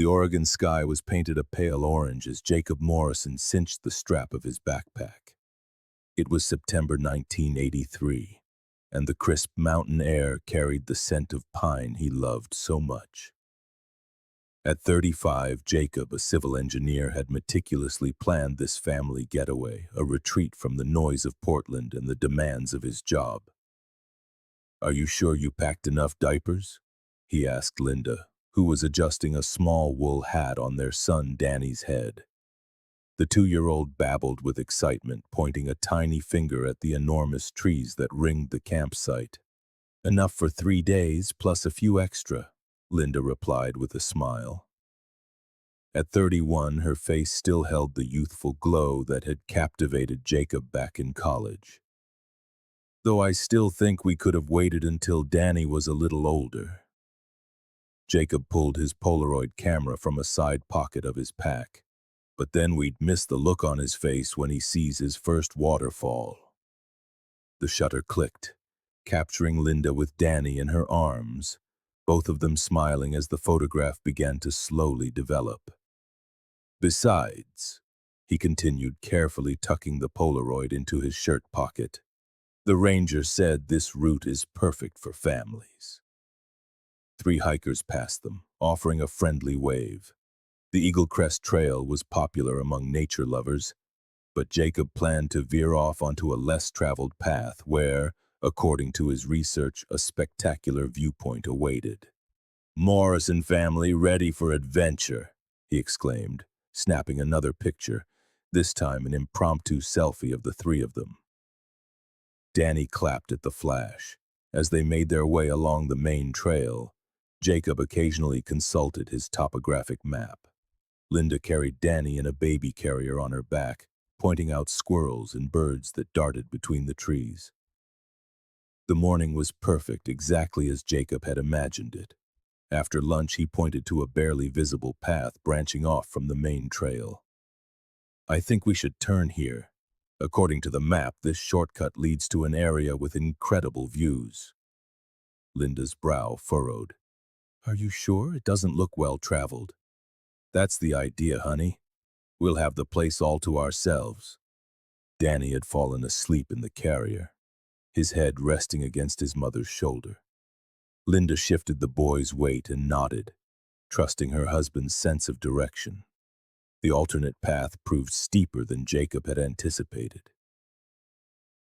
The Oregon sky was painted a pale orange as Jacob Morrison cinched the strap of his backpack. It was September 1983, and the crisp mountain air carried the scent of pine he loved so much. At 35, Jacob, a civil engineer, had meticulously planned this family getaway, a retreat from the noise of Portland and the demands of his job. "Are you sure you packed enough diapers?" he asked Linda, who was adjusting a small wool hat on their son Dani's head. The 2-year-old babbled with excitement, pointing a tiny finger at the enormous trees that ringed the campsite. "Enough for 3 days, plus a few extra," Linda replied with a smile. At 31, her face still held the youthful glow that had captivated Jacob back in college. "Though I still think we could have waited until Dani was a little older." Jacob pulled his Polaroid camera from a side pocket of his pack. "But then we'd miss the look on his face when he sees his first waterfall." The shutter clicked, capturing Linda with Dani in her arms, both of them smiling as the photograph began to slowly develop. "Besides," he continued, carefully tucking the Polaroid into his shirt pocket, "the ranger said this route is perfect for families." 3 hikers passed them, offering a friendly wave. The Eaglecrest trail was popular among nature lovers, but Jacob planned to veer off onto a less-traveled path where, according to his research, a spectacular viewpoint awaited. "Morrison family ready for adventure," he exclaimed, snapping another picture, this time an impromptu selfie of the 3 of them. Dani clapped at the flash. As they made their way along the main trail, Jacob occasionally consulted his topographic map. Linda carried Dani in a baby carrier on her back, pointing out squirrels and birds that darted between the trees. The morning was perfect, exactly as Jacob had imagined it. After lunch, he pointed to a barely visible path branching off from the main trail. "I think we should turn here. According to the map, this shortcut leads to an area with incredible views." Linda's brow furrowed. "Are you sure? It doesn't look well-traveled." "That's the idea, honey. We'll have the place all to ourselves." Dani had fallen asleep in the carrier, his head resting against his mother's shoulder. Linda shifted the boy's weight and nodded, trusting her husband's sense of direction. The alternate path proved steeper than Jacob had anticipated.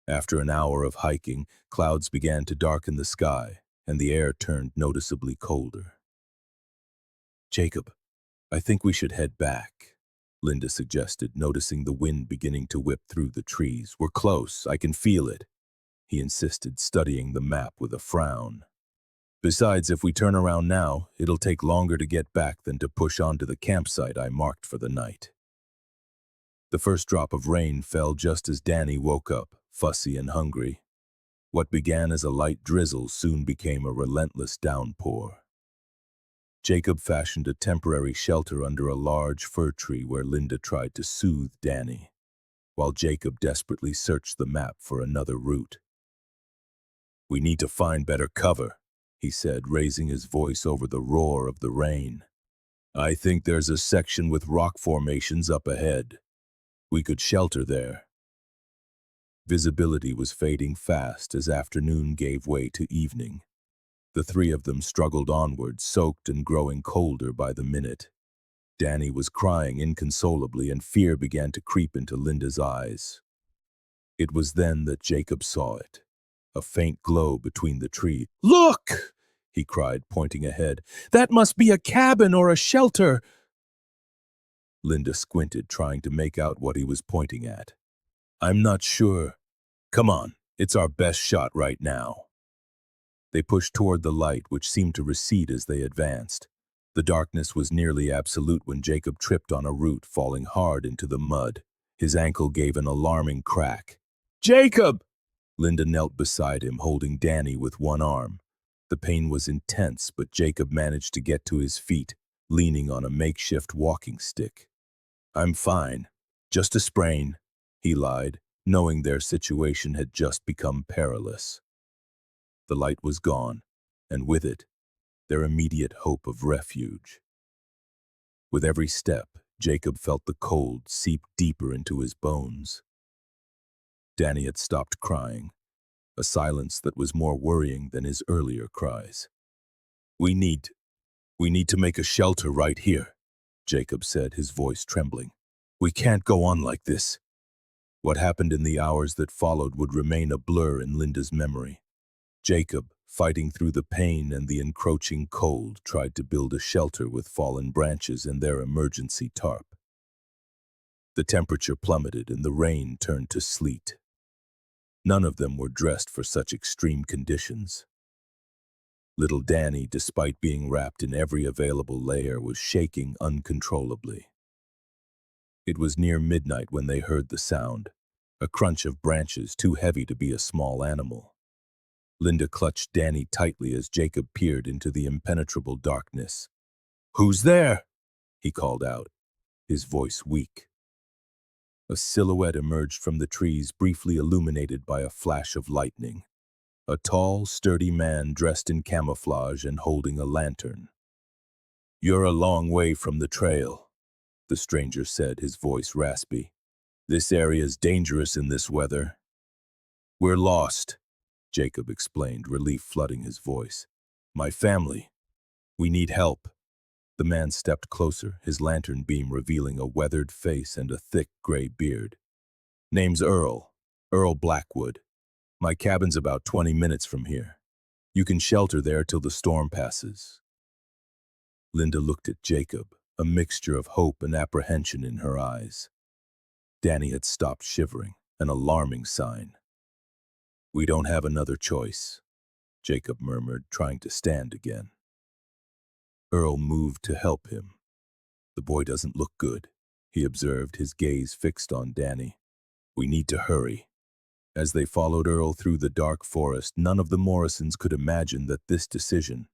After an hour of hiking, clouds began to darken the sky, and the air turned noticeably colder. "Jacob, I think we should head back," Linda suggested, noticing the wind beginning to whip through the trees. "We're close, I can feel it," he insisted, studying the map with a frown. "Besides, if we turn around now, it'll take longer to get back than to push on to the campsite I marked for the night." The first drop of rain fell just as Dani woke up, fussy and hungry. What began as a light drizzle soon became a relentless downpour. Jacob fashioned a temporary shelter under a large fir tree where Linda tried to soothe Dani, while Jacob desperately searched the map for another route. "We need to find better cover," he said, raising his voice over the roar of the rain. "I think there's a section with rock formations up ahead. We could shelter there." Visibility was fading fast as afternoon gave way to evening. The 3 of them struggled onward, soaked and growing colder by the minute. Dani was crying inconsolably, and fear began to creep into Linda's eyes. It was then that Jacob saw it. A faint glow between the trees. "Look!" he cried, pointing ahead. "That must be a cabin or a shelter." Linda squinted, trying to make out what he was pointing at. "I'm not sure. Come on, it's our best shot right now." They pushed toward the light, which seemed to recede as they advanced. The darkness was nearly absolute when Jacob tripped on a root, falling hard into the mud. His ankle gave an alarming crack. "Jacob!" Linda knelt beside him, holding Dani with one arm. The pain was intense, but Jacob managed to get to his feet, leaning on a makeshift walking stick. "I'm fine. Just a sprain," he lied, knowing their situation had just become perilous. The light was gone, and with it, their immediate hope of refuge. With every step, Jacob felt the cold seep deeper into his bones. Dani had stopped crying, a silence that was more worrying than his earlier cries. We need to make a shelter right here, Jacob said, his voice trembling. We can't go on like this. What happened in the hours that followed would remain a blur in Linda's memory. Jacob, fighting through the pain and the encroaching cold, tried to build a shelter with fallen branches and their emergency tarp. The temperature plummeted and the rain turned to sleet. None of them were dressed for such extreme conditions. Little Dani, despite being wrapped in every available layer, was shaking uncontrollably. It was near midnight when they heard the sound, a crunch of branches too heavy to be a small animal. Linda clutched Dani tightly as Jacob peered into the impenetrable darkness. "Who's there?" he called out, his voice weak. A silhouette emerged from the trees, briefly illuminated by a flash of lightning. A tall, sturdy man dressed in camouflage and holding a lantern. "You're a long way from the trail," the stranger said, his voice raspy. "This area's dangerous in this weather." "We're lost," Jacob explained, relief flooding his voice. "My family. We need help." The man stepped closer, his lantern beam revealing a weathered face and a thick gray beard. "Name's Earl Blackwood. My cabin's about 20 minutes from here. You can shelter there till the storm passes." Linda looked at Jacob, a mixture of hope and apprehension in her eyes. Dani had stopped shivering, an alarming sign. "We don't have another choice," Jacob murmured, trying to stand again. Earl moved to help him. "The boy doesn't look good," he observed, his gaze fixed on Dani. "We need to hurry." As they followed Earl through the dark forest, none of the Morrisons could imagine that this decision,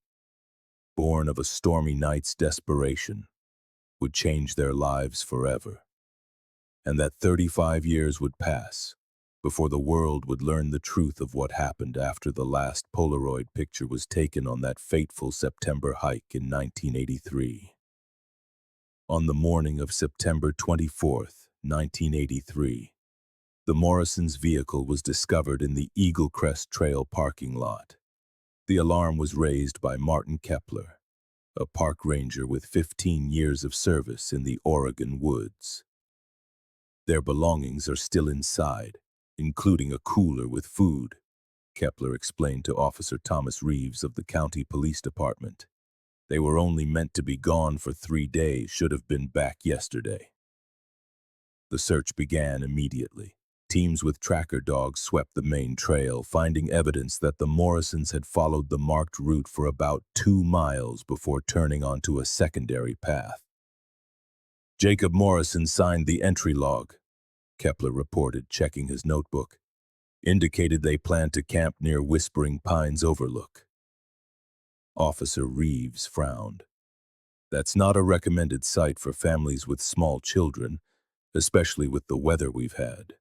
born of a stormy night's desperation, would change their lives forever. And that 35 years would pass before the world would learn the truth of what happened after the last Polaroid picture was taken on that fateful September hike in 1983. On the morning of September 24th, 1983, the Morrisons' vehicle was discovered in the Eaglecrest Trail parking lot. The alarm was raised by Martin Kepler, a park ranger with 15 years of service in the Oregon woods. "Their belongings are still inside, including a cooler with food," Kepler explained to Officer Thomas Reeves of the County Police Department. "They were only meant to be gone for 3 days, should have been back yesterday." The search began immediately. Teams with tracker dogs swept the main trail, finding evidence that the Morrisons had followed the marked route for about 2 miles before turning onto a secondary path. "Jacob Morrison signed the entry log," Kepler reported, checking his notebook. "Indicated they planned to camp near Whispering Pines Overlook." Officer Reeves frowned. "That's not a recommended site for families with small children, especially with the weather we've had."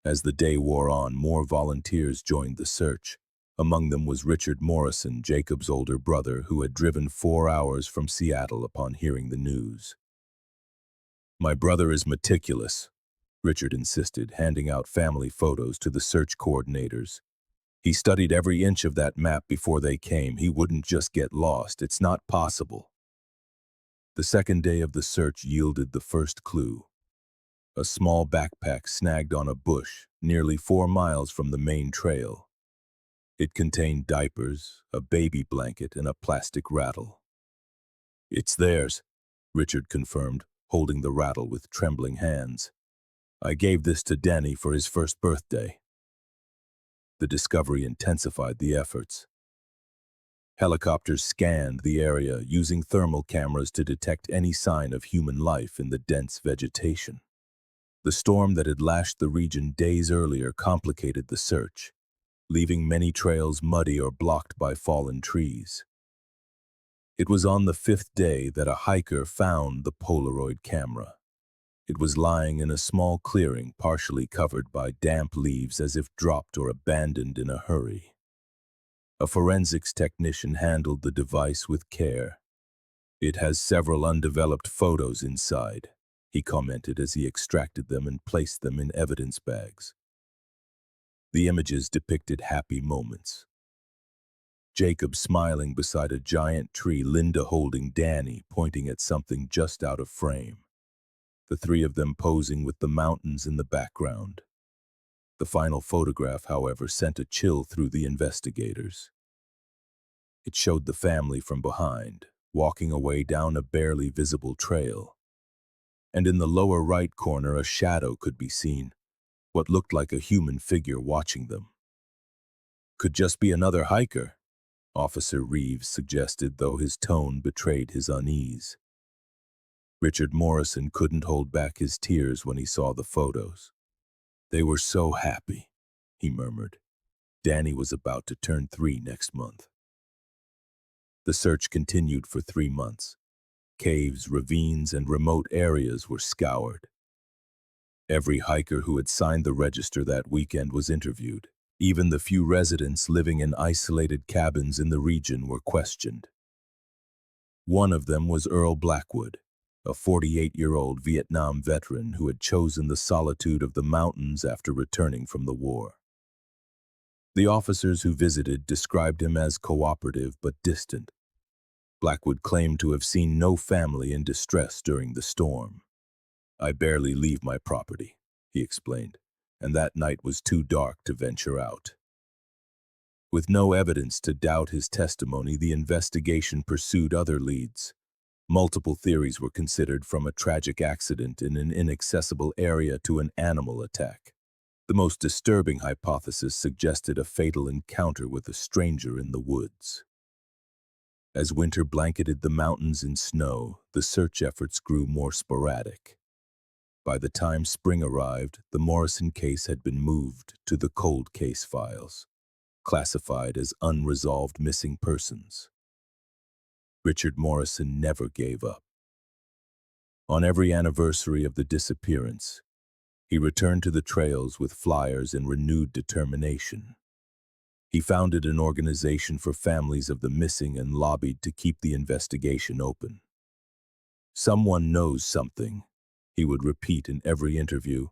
As the day wore on, more volunteers joined the search. Among them was Richard Morrison, Jacob's older brother, who had driven 4 hours from Seattle upon hearing the news. "My brother is meticulous," Richard insisted, handing out family photos to the search coordinators. "He studied every inch of that map before they came. He wouldn't just get lost. It's not possible." The second day of the search yielded the first clue. A small backpack snagged on a bush, nearly 4 miles from the main trail. It contained diapers, a baby blanket, and a plastic rattle. "It's theirs," Richard confirmed, holding the rattle with trembling hands. "I gave this to Dani for his first birthday." The discovery intensified the efforts. Helicopters scanned the area, using thermal cameras to detect any sign of human life in the dense vegetation. The storm that had lashed the region days earlier complicated the search, leaving many trails muddy or blocked by fallen trees. It was on the 5th day that a hiker found the Polaroid camera. It was lying in a small clearing, partially covered by damp leaves as if dropped or abandoned in a hurry. A forensics technician handled the device with care. It has several undeveloped photos inside, he commented as he extracted them and placed them in evidence bags. The images depicted happy moments. Jacob smiling beside a giant tree, Linda holding Dani, pointing at something just out of frame. The three of them posing with the mountains in the background. The final photograph, however, sent a chill through the investigators. It showed the family from behind, walking away down a barely visible trail. And in the lower right corner, a shadow could be seen, what looked like a human figure watching them. Could just be another hiker, Officer Reeves suggested, though his tone betrayed his unease. Richard Morrison couldn't hold back his tears when he saw the photos. They were so happy, he murmured. Dani was about to turn 3 next month. The search continued for 3 months. Caves, ravines, and remote areas were scoured. Every hiker who had signed the register that weekend was interviewed. Even the few residents living in isolated cabins in the region were questioned. One of them was Earl Blackwood, a 48-year-old Vietnam veteran who had chosen the solitude of the mountains after returning from the war. The officers who visited described him as cooperative but distant. Blackwood claimed to have seen no family in distress during the storm. "I barely leave my property," he explained, "and that night was too dark to venture out." With no evidence to doubt his testimony, the investigation pursued other leads. Multiple theories were considered, from a tragic accident in an inaccessible area to an animal attack. The most disturbing hypothesis suggested a fatal encounter with a stranger in the woods. As winter blanketed the mountains in snow, the search efforts grew more sporadic. By the time spring arrived, the Morrison case had been moved to the cold case files, classified as unresolved missing persons. Richard Morrison never gave up. On every anniversary of the disappearance, he returned to the trails with flyers and renewed determination. He founded an organization for families of the missing and lobbied to keep the investigation open. "Someone knows something," he would repeat in every interview.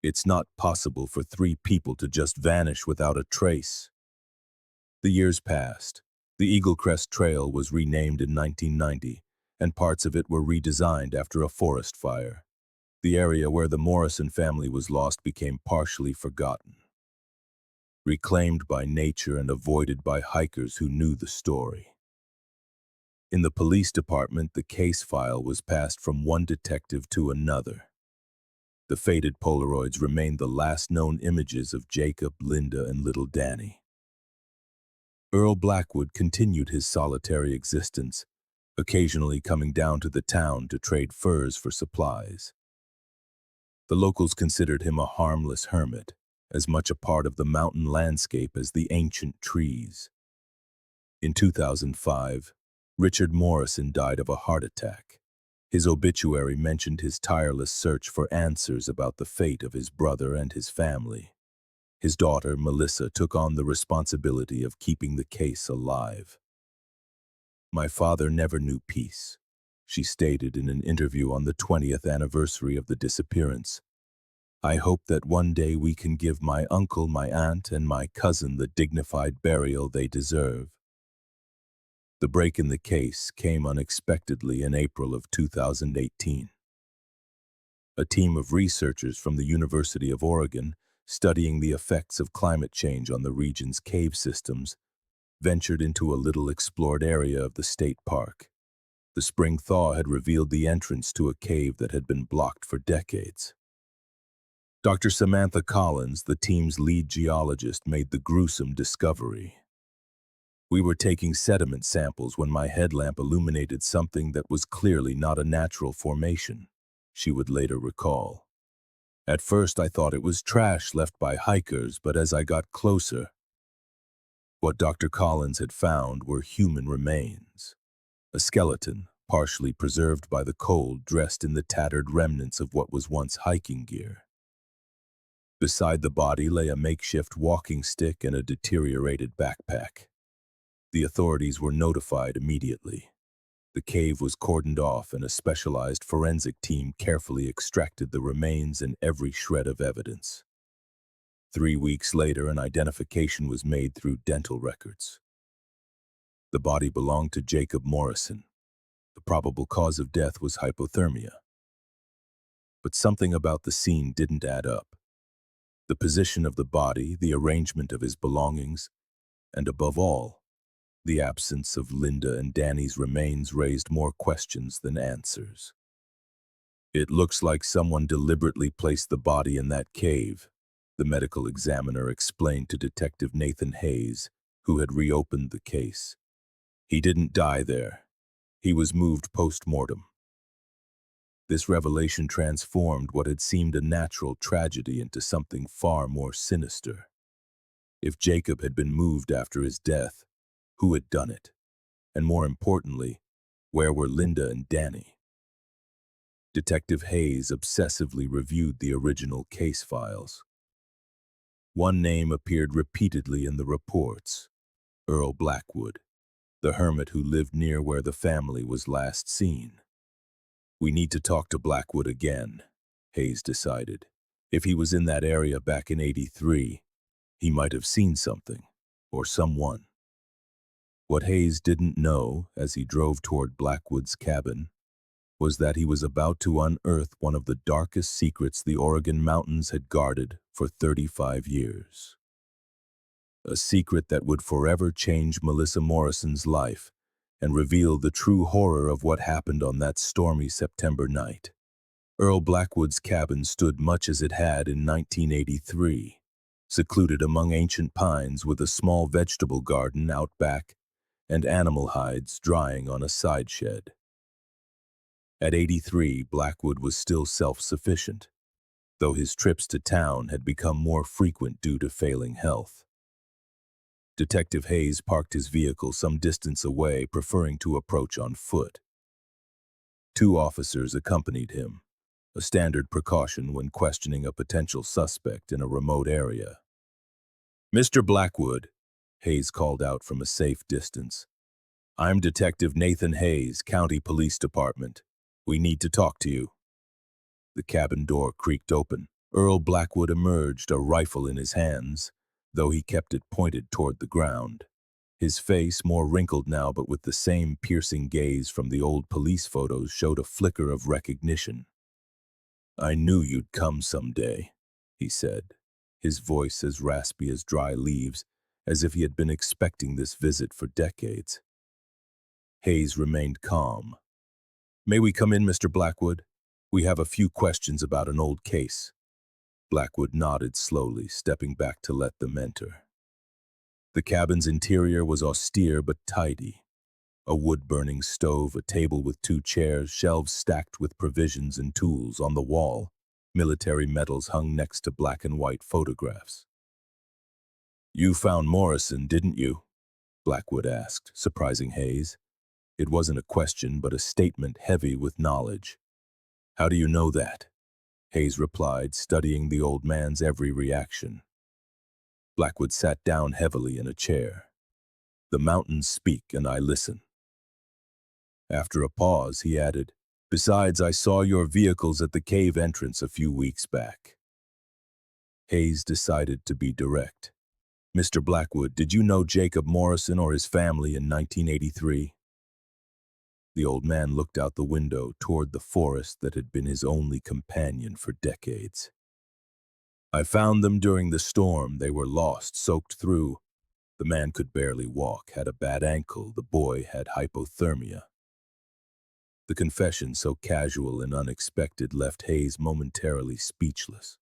"It's not possible for 3 people to just vanish without a trace." The years passed. The Eaglecrest Trail was renamed in 1990, and parts of it were redesigned after a forest fire. The area where the Morrison family was lost became partially forgotten, reclaimed by nature and avoided by hikers who knew the story. In the police department, the case file was passed from one detective to another. The faded Polaroids remained the last known images of Jacob, Linda, and little Dani. Earl Blackwood continued his solitary existence, occasionally coming down to the town to trade furs for supplies. The locals considered him a harmless hermit, as much a part of the mountain landscape as the ancient trees. In 2005, Richard Morrison died of a heart attack. His obituary mentioned his tireless search for answers about the fate of his brother and his family. His daughter, Melissa, took on the responsibility of keeping the case alive. "My father never knew peace," she stated in an interview on the 20th anniversary of the disappearance. "I hope that one day we can give my uncle, my aunt, and my cousin the dignified burial they deserve." The break in the case came unexpectedly in April of 2018. A team of researchers from the University of Oregon, studying the effects of climate change on the region's cave systems, ventured into a little explored area of the state park. The spring thaw had revealed the entrance to a cave that had been blocked for decades. Dr. Samantha Collins, the team's lead geologist, made the gruesome discovery. "We were taking sediment samples when my headlamp illuminated something that was clearly not a natural formation," she would later recall. "At first I thought it was trash left by hikers, but as I got closer..." What Dr. Collins had found were human remains. A skeleton, partially preserved by the cold, dressed in the tattered remnants of what was once hiking gear. Beside the body lay a makeshift walking stick and a deteriorated backpack. The authorities were notified immediately. The cave was cordoned off and a specialized forensic team carefully extracted the remains and every shred of evidence. 3 weeks later, an identification was made through dental records. The body belonged to Jacob Morrison. The probable cause of death was hypothermia. But something about the scene didn't add up. The position of the body, the arrangement of his belongings, and above all, the absence of Linda and Dani's remains raised more questions than answers. "It looks like someone deliberately placed the body in that cave," the medical examiner explained to Detective Nathan Hayes, who had reopened the case. "He didn't die there. He was moved post-mortem." This revelation transformed what had seemed a natural tragedy into something far more sinister. If Jacob had been moved after his death, who had done it? And more importantly, where were Linda and Dani? Detective Hayes obsessively reviewed the original case files. One name appeared repeatedly in the reports: Earl Blackwood, the hermit who lived near where the family was last seen. "We need to talk to Blackwood again," Hayes decided. If he was in that area back in '83, he might have seen something, or someone. What Hayes didn't know, as he drove toward Blackwood's cabin, was that he was about to unearth one of the darkest secrets the Oregon mountains had guarded for 35 years. A secret that would forever change Melissa Morrison's life and reveal the true horror of what happened on that stormy September night. Earl Blackwood's cabin stood much as it had in 1983, secluded among ancient pines with a small vegetable garden out back and animal hides drying on a side shed. At 83, Blackwood was still self-sufficient, though his trips to town had become more frequent due to failing health. Detective Hayes parked his vehicle some distance away, preferring to approach on foot. 2 officers accompanied him, a standard precaution when questioning a potential suspect in a remote area. "Mr. Blackwood," Hayes called out from a safe distance. "I'm Detective Nathan Hayes, County Police Department. We need to talk to you." The cabin door creaked open. Earl Blackwood emerged, a rifle in his hands, though he kept it pointed toward the ground. His face, more wrinkled now but with the same piercing gaze from the old police photos, showed a flicker of recognition. "I knew you'd come someday," he said, his voice as raspy as dry leaves, as if he had been expecting this visit for decades. Hayes remained calm. "May we come in, Mr. Blackwood? We have a few questions about an old case." Blackwood nodded slowly, stepping back to let them enter. The cabin's interior was austere but tidy. A wood-burning stove, a table with 2 chairs, shelves stacked with provisions and tools. On the wall, military medals hung next to black and white photographs. "You found Morrison, didn't you?" Blackwood asked, surprising Hayes. It wasn't a question, but a statement heavy with knowledge. "How do you know that?" Hayes replied, studying the old man's every reaction. Blackwood sat down heavily in a chair. "The mountains speak, and I listen." After a pause, he added, "Besides, I saw your vehicles at the cave entrance a few weeks back." Hayes decided to be direct. "Mr. Blackwood, did you know Jacob Morrison or his family in 1983? The old man looked out the window toward the forest that had been his only companion for decades. "I found them during the storm. They were lost, soaked through. The man could barely walk, had a bad ankle. The boy had hypothermia." The confession, so casual and unexpected, left Hayes momentarily speechless.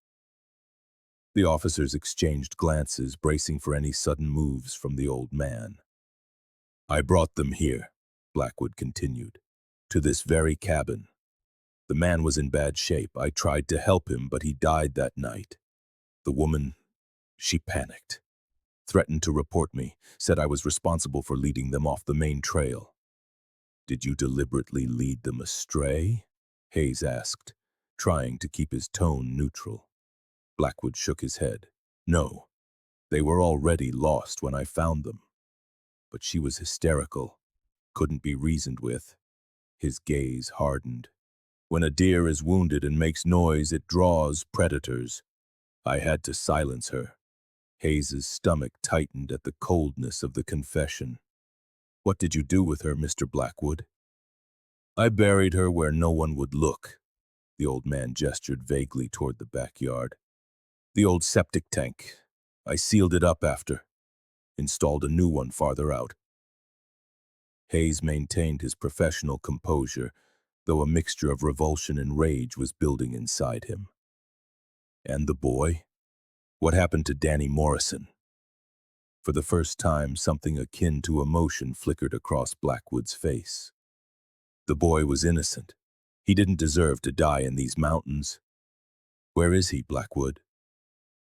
The officers exchanged glances, bracing for any sudden moves from the old man. "I brought them here," Blackwood continued, "to this very cabin. The man was in bad shape. I tried to help him, but he died that night. The woman, she panicked, threatened to report me, said I was responsible for leading them off the main trail." "Did you deliberately lead them astray?" Hayes asked, trying to keep his tone neutral. Blackwood shook his head. "No, they were already lost when I found them. But she was hysterical, couldn't be reasoned with. His gaze hardened. When a deer is wounded and makes noise, it draws predators. I had to silence her. Hayes's stomach tightened at the coldness of the confession. What did you do with her, Mr. Blackwood? I buried her where no one would look. The old man gestured vaguely toward the backyard. The old septic tank. I sealed it up after. Installed a new one farther out. Hayes maintained his professional composure, though a mixture of revulsion and rage was building inside him. And the boy? What happened to Dani Morrison? For the first time, something akin to emotion flickered across Blackwood's face. The boy was innocent. He didn't deserve to die in these mountains. Where is he, Blackwood?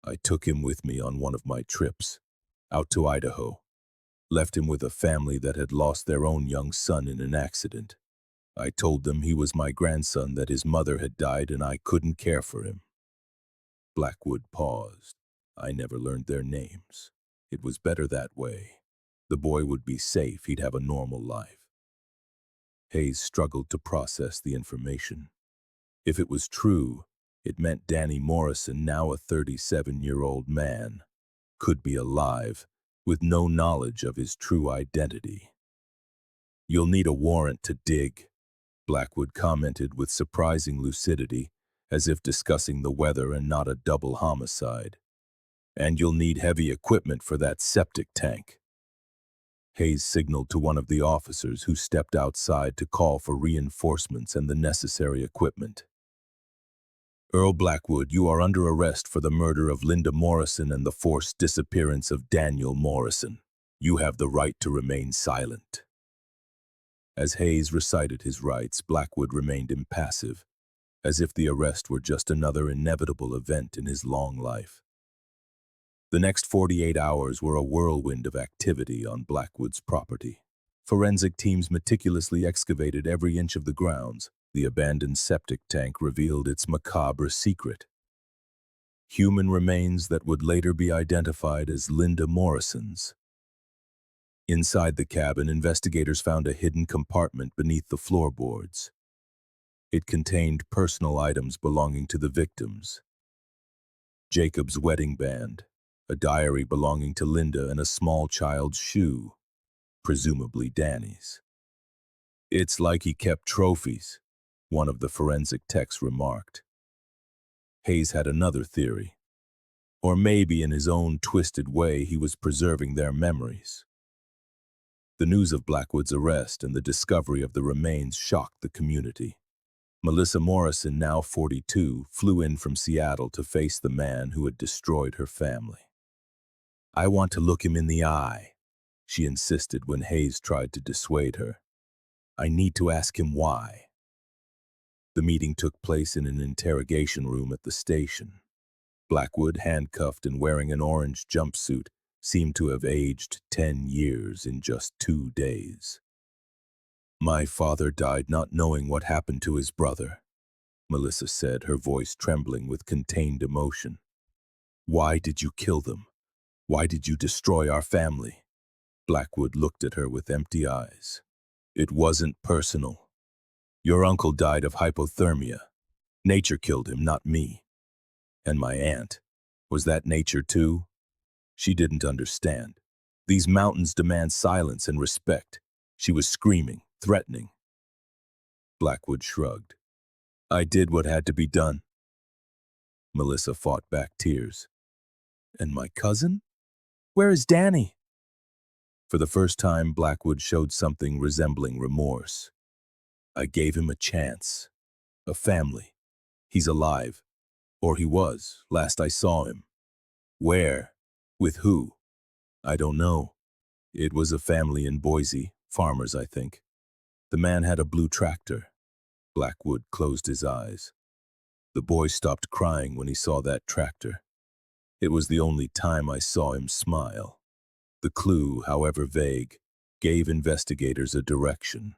I took him with me on one of my trips, out to Idaho. Left him with a family that had lost their own young son in an accident. I told them he was my grandson, that his mother had died and I couldn't care for him. Blackwood paused. I never learned their names. It was better that way. The boy would be safe, he'd have a normal life. Hayes struggled to process the information. If it was true, it meant Dani Morrison, now a 37-year-old man, could be alive, with no knowledge of his true identity. You'll need a warrant to dig, Blackwood commented with surprising lucidity, as if discussing the weather and not a double homicide. And you'll need heavy equipment for that septic tank. Hayes signaled to one of the officers, who stepped outside to call for reinforcements and the necessary equipment. Earl Blackwood, you are under arrest for the murder of Linda Morrison and the forced disappearance of Daniel Morrison. You have the right to remain silent. As Hayes recited his rights, Blackwood remained impassive, as if the arrest were just another inevitable event in his long life. The next 48 hours were a whirlwind of activity on Blackwood's property. Forensic teams meticulously excavated every inch of the grounds. The abandoned septic tank revealed its macabre secret. Human remains that would later be identified as Linda Morrison's. Inside the cabin, investigators found a hidden compartment beneath the floorboards. It contained personal items belonging to the victims. Jacob's wedding band, a diary belonging to Linda, and a small child's shoe, presumably Dani's. It's like he kept trophies, one of the forensic techs remarked. Hayes had another theory. Or maybe in his own twisted way he was preserving their memories. The news of Blackwood's arrest and the discovery of the remains shocked the community. Melissa Morrison, now 42, flew in from Seattle to face the man who had destroyed her family. I want to look him in the eye, she insisted when Hayes tried to dissuade her. I need to ask him why. The meeting took place in an interrogation room at the station. Blackwood, handcuffed and wearing an orange jumpsuit, seemed to have aged 10 years in just 2 days. My father died not knowing what happened to his brother, Melissa said, her voice trembling with contained emotion. Why did you kill them? Why did you destroy our family? Blackwood looked at her with empty eyes. It wasn't personal. Your uncle died of hypothermia. Nature killed him, not me. And my aunt. Was that nature too? She didn't understand. These mountains demand silence and respect. She was screaming, threatening. Blackwood shrugged. I did what had to be done. Melissa fought back tears. And my cousin? Where is Dani? For the first time, Blackwood showed something resembling remorse. I gave him a chance. A family. He's alive. Or he was, last I saw him. Where? With who? I don't know. It was a family in Boise, farmers, I think. The man had a blue tractor. Blackwood closed his eyes. The boy stopped crying when he saw that tractor. It was the only time I saw him smile. The clue, however vague, gave investigators a direction.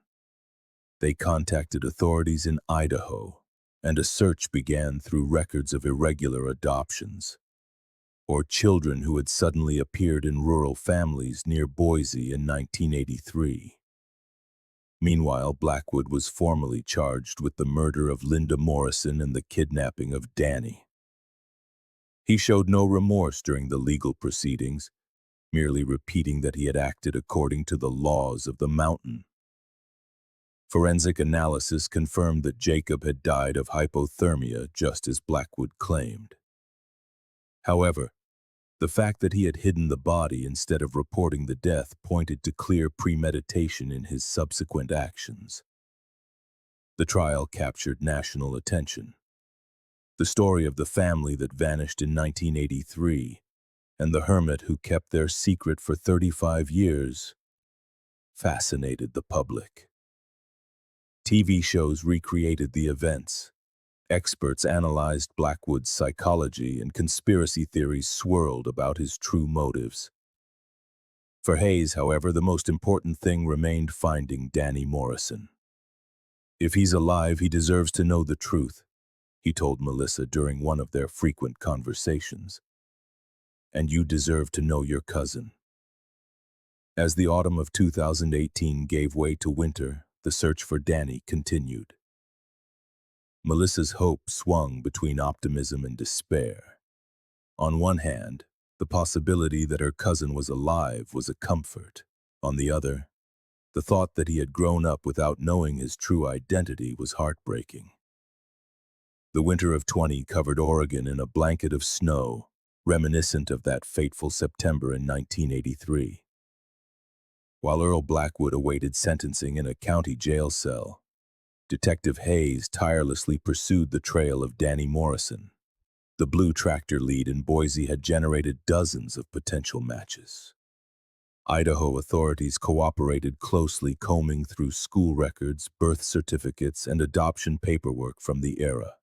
They contacted authorities in Idaho, and a search began through records of irregular adoptions, or children who had suddenly appeared in rural families near Boise in 1983. Meanwhile, Blackwood was formally charged with the murder of Linda Morrison and the kidnapping of Dani. He showed no remorse during the legal proceedings, merely repeating that he had acted according to the laws of the mountain. Forensic analysis confirmed that Jacob had died of hypothermia, just as Blackwood claimed. However, the fact that he had hidden the body instead of reporting the death pointed to clear premeditation in his subsequent actions. The trial captured national attention. The story of the family that vanished in 1983 and the hermit who kept their secret for 35 years fascinated the public. TV shows recreated the events. Experts analyzed Blackwood's psychology, and conspiracy theories swirled about his true motives. For Hayes, however, the most important thing remained finding Dani Morrison. "If he's alive, he deserves to know the truth," he told Melissa during one of their frequent conversations. "And you deserve to know your cousin." As the autumn of 2018 gave way to winter, the search for Dani continued. Melissa's hope swung between optimism and despair. On one hand, the possibility that her cousin was alive was a comfort. On the other, the thought that he had grown up without knowing his true identity was heartbreaking. The winter of 20 covered Oregon in a blanket of snow, reminiscent of that fateful September in 1983. While Earl Blackwood awaited sentencing in a county jail cell, Detective Hayes tirelessly pursued the trail of Dani Morrison. The blue tractor lead in Boise had generated dozens of potential matches. Idaho authorities cooperated closely, combing through school records, birth certificates, and adoption paperwork from the era.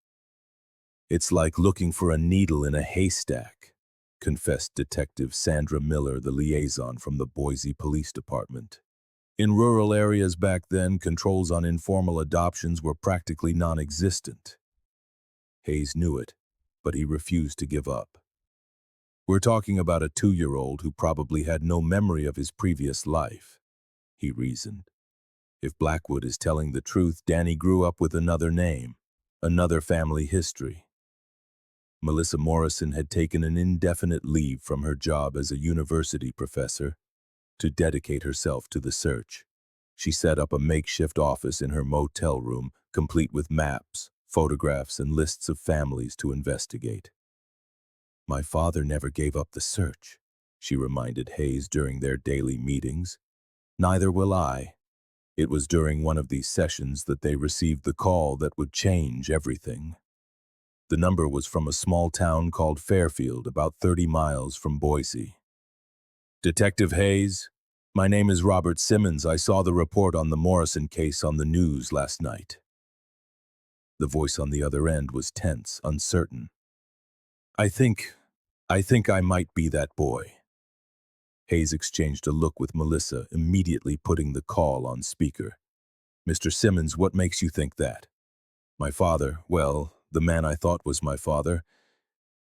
"It's like looking for a needle in a haystack," confessed Detective Sandra Miller, the liaison from the Boise Police Department. In rural areas back then, controls on informal adoptions were practically non-existent. Hayes knew it, but he refused to give up. "We're talking about a 2-year-old who probably had no memory of his previous life," he reasoned. "If Blackwood is telling the truth, Dani grew up with another name, another family history." Melissa Morrison had taken an indefinite leave from her job as a university professor to dedicate herself to the search. She set up a makeshift office in her motel room, complete with maps, photographs, and lists of families to investigate. "My father never gave up the search," she reminded Hayes during their daily meetings. "Neither will I." It was during one of these sessions that they received the call that would change everything. The number was from a small town called Fairfield, about 30 miles from Boise. "Detective Hayes, my name is Robert Simmons. I saw the report on the Morrison case on the news last night." The voice on the other end was tense, uncertain. I think I might be that boy." Hayes exchanged a look with Melissa, immediately putting the call on speaker. "Mr. Simmons, what makes you think that?" "My father, well, the man I thought was my father,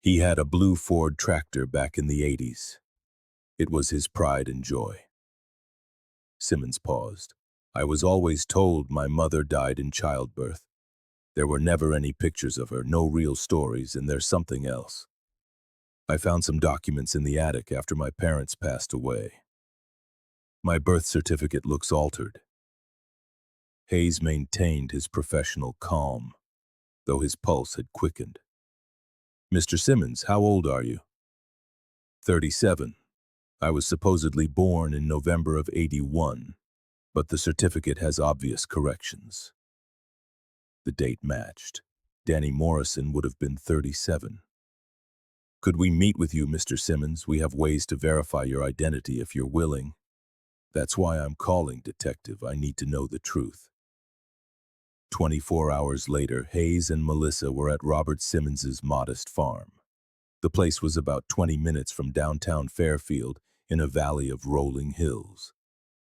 he had a blue Ford tractor back in the 80s. It was his pride and joy." Simmons paused. "I was always told my mother died in childbirth. There were never any pictures of her, no real stories, and there's something else. I found some documents in the attic after my parents passed away. My birth certificate looks altered." Hayes maintained his professional calm, though his pulse had quickened. "Mr. Simmons, how old are you?" 37. I was supposedly born in November of 81, but the certificate has obvious corrections." The date matched. Dani Morrison would have been 37. "Could we meet with you, Mr. Simmons? We have ways to verify your identity if you're willing." "That's why I'm calling, Detective. I need to know the truth." 24 hours later, Hayes and Melissa were at Robert Simmons's modest farm. The place was about 20 minutes from downtown Fairfield, in a valley of rolling hills.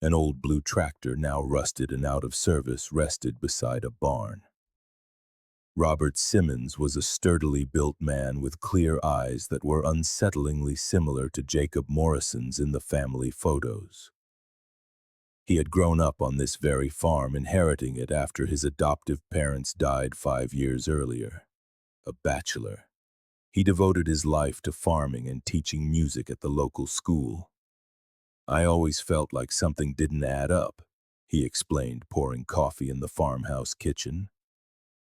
An old blue tractor, now rusted and out of service, rested beside a barn. Robert Simmons was a sturdily built man with clear eyes that were unsettlingly similar to Jacob Morrison's in the family photos. He had grown up on this very farm, inheriting it after his adoptive parents died 5 years earlier. A bachelor, he devoted his life to farming and teaching music at the local school. I always felt like something didn't add up, he explained, pouring coffee in the farmhouse kitchen.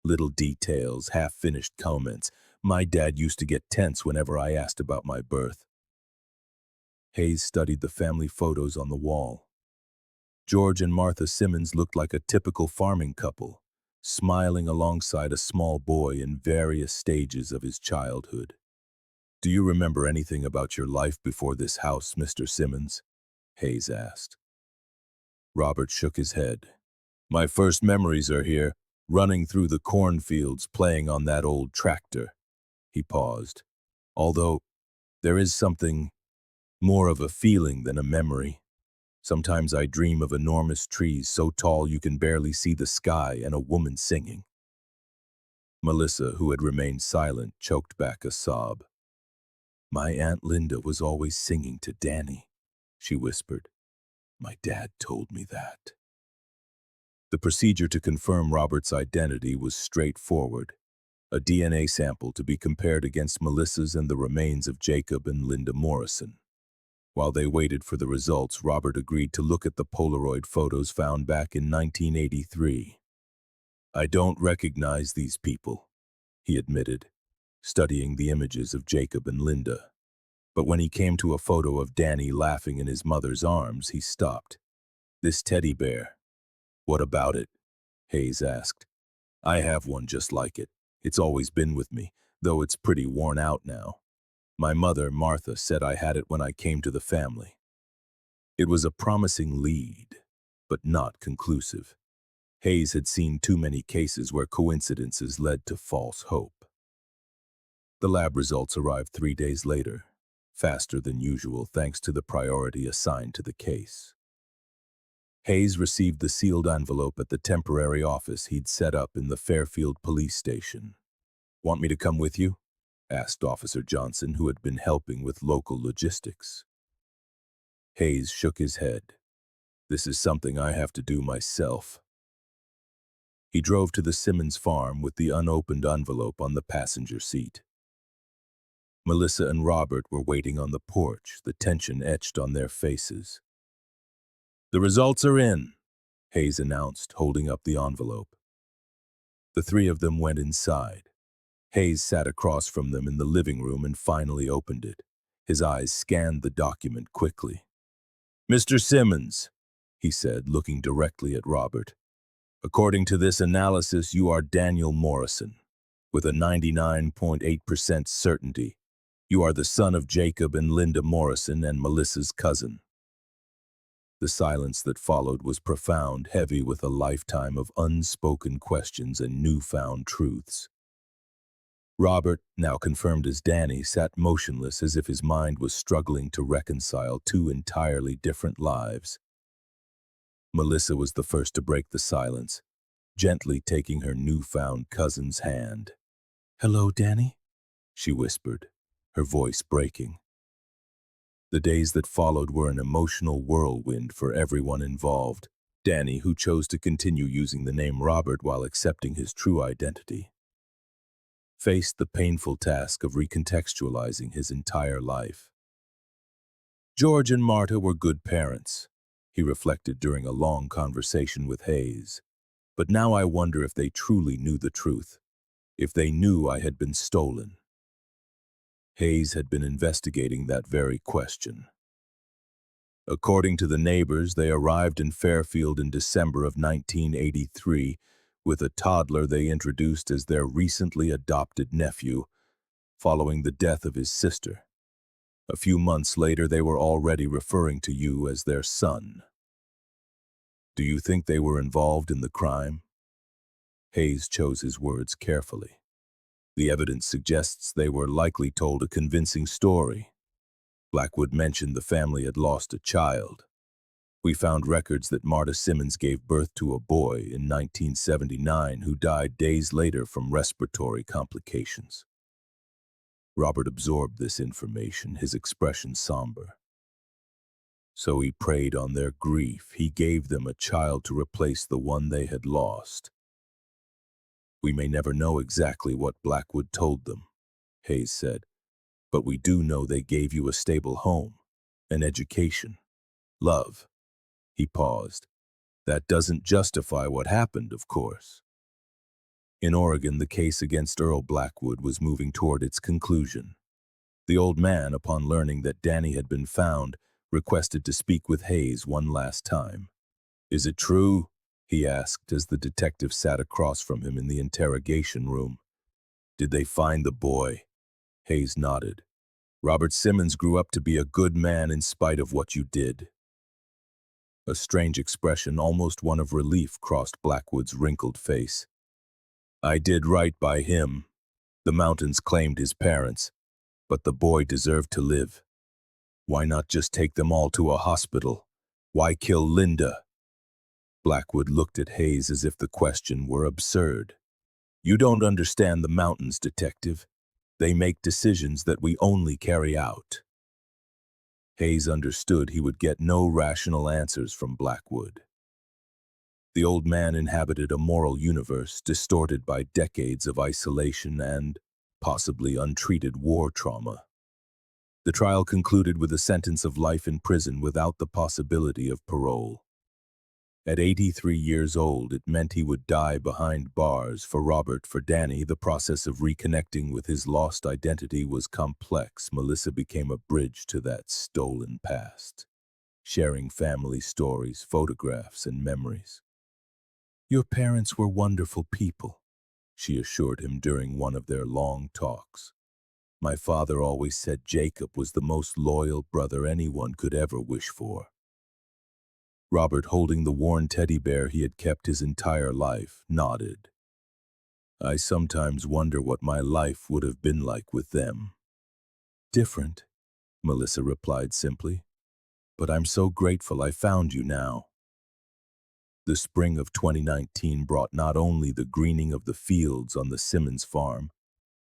Little details, half-finished comments. My dad used to get tense whenever I asked about my birth. Hayes studied the family photos on the wall. George and Martha Simmons looked like a typical farming couple, smiling alongside a small boy in various stages of his childhood. "Do you remember anything about your life before this house, Mr. Simmons?" Hayes asked. Robert shook his head. "My first memories are here, running through the cornfields, playing on that old tractor." He paused. "Although, there is something more of a feeling than a memory. Sometimes I dream of enormous trees so tall you can barely see the sky and a woman singing." Melissa, who had remained silent, choked back a sob. "My Aunt Linda was always singing to Dani," she whispered. "My dad told me that." The procedure to confirm Robert's identity was straightforward. A DNA sample to be compared against Melissa's and the remains of Jacob and Linda Morrison. While they waited for the results, Robert agreed to look at the Polaroid photos found back in 1983. "I don't recognize these people," he admitted, studying the images of Jacob and Linda. But when he came to a photo of Dani laughing in his mother's arms, he stopped. "This teddy bear. What about it?" Hayes asked. "I have one just like it. It's always been with me, though it's pretty worn out now. My mother, Martha, said I had it when I came to the family." It was a promising lead, but not conclusive. Hayes had seen too many cases where coincidences led to false hope. The lab results arrived 3 days later, faster than usual thanks to the priority assigned to the case. Hayes received the sealed envelope at the temporary office he'd set up in the Fairfield police station. "Want me to come with you?" asked Officer Johnson, who had been helping with local logistics. Hayes shook his head. "This is something I have to do myself." He drove to the Simmons farm with the unopened envelope on the passenger seat. Melissa and Robert were waiting on the porch, the tension etched on their faces. "The results are in," Hayes announced, holding up the envelope. The three of them went inside. Hayes sat across from them in the living room and finally opened it. His eyes scanned the document quickly. "Mr. Simmons," he said, looking directly at Robert, "according to this analysis, you are Daniel Morrison. With a 99.8% certainty, you are the son of Jacob and Linda Morrison and Melissa's cousin." The silence that followed was profound, heavy with a lifetime of unspoken questions and newfound truths. Robert, now confirmed as Dani, sat motionless as if his mind was struggling to reconcile two entirely different lives. Melissa was the first to break the silence, gently taking her newfound cousin's hand. "Hello, Dani," she whispered, her voice breaking. The days that followed were an emotional whirlwind for everyone involved. Dani, who chose to continue using the name Robert while accepting his true identity, faced the painful task of recontextualizing his entire life. George and Marta were good parents, he reflected during a long conversation with Hayes. But now I wonder if they truly knew the truth, if they knew I had been stolen. Hayes had been investigating that very question. According to the neighbors, they arrived in Fairfield in December of 1983 with a toddler they introduced as their recently adopted nephew, following the death of his sister. A few months later, they were already referring to you as their son. Do you think they were involved in the crime? Hayes chose his words carefully. The evidence suggests they were likely told a convincing story. Blackwood mentioned the family had lost a child. We found records that Marta Simmons gave birth to a boy in 1979 who died days later from respiratory complications. Robert absorbed this information, his expression somber. So he preyed on their grief. He gave them a child to replace the one they had lost. We may never know exactly what Blackwood told them, Hayes said, but we do know they gave you a stable home, an education, love. He paused. That doesn't justify what happened, of course. In Oregon, the case against Earl Blackwood was moving toward its conclusion. The old man, upon learning that Dani had been found, requested to speak with Hayes one last time. "Is it true?" he asked as the detective sat across from him in the interrogation room. "Did they find the boy?" Hayes nodded. "Robert Simmons grew up to be a good man in spite of what you did." A strange expression, almost one of relief, crossed Blackwood's wrinkled face. "I did right by him. The mountains claimed his parents, but the boy deserved to live. Why not just take them all to a hospital? Why kill Linda?" Blackwood looked at Hayes as if the question were absurd. "You don't understand the mountains, detective. They make decisions that we only carry out." Hayes understood he would get no rational answers from Blackwood. The old man inhabited a moral universe distorted by decades of isolation and, possibly, untreated war trauma. The trial concluded with a sentence of life in prison without the possibility of parole. At 83 years old, it meant he would die behind bars. For Robert, for Dani, the process of reconnecting with his lost identity was complex. Melissa became a bridge to that stolen past, sharing family stories, photographs, and memories. "Your parents were wonderful people," she assured him during one of their long talks. "My father always said Jacob was the most loyal brother anyone could ever wish for." Robert, holding the worn teddy bear he had kept his entire life, nodded. "I sometimes wonder what my life would have been like with them." "Different," Melissa replied simply. "But I'm so grateful I found you now." The spring of 2019 brought not only the greening of the fields on the Simmons farm,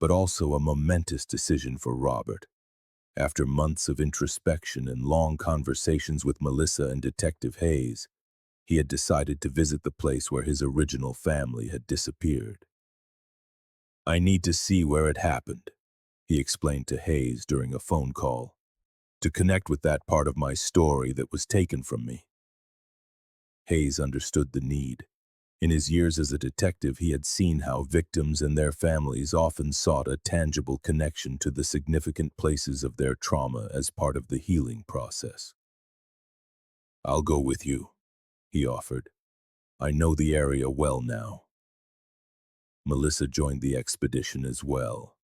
but also a momentous decision for Robert. After months of introspection and long conversations with Melissa and Detective Hayes, he had decided to visit the place where his original family had disappeared. "I need to see where it happened," he explained to Hayes during a phone call, "to connect with that part of my story that was taken from me." Hayes understood the need. In his years as a detective, he had seen how victims and their families often sought a tangible connection to the significant places of their trauma as part of the healing process. "I'll go with you," he offered. "I know the area well now." Melissa joined the expedition as well.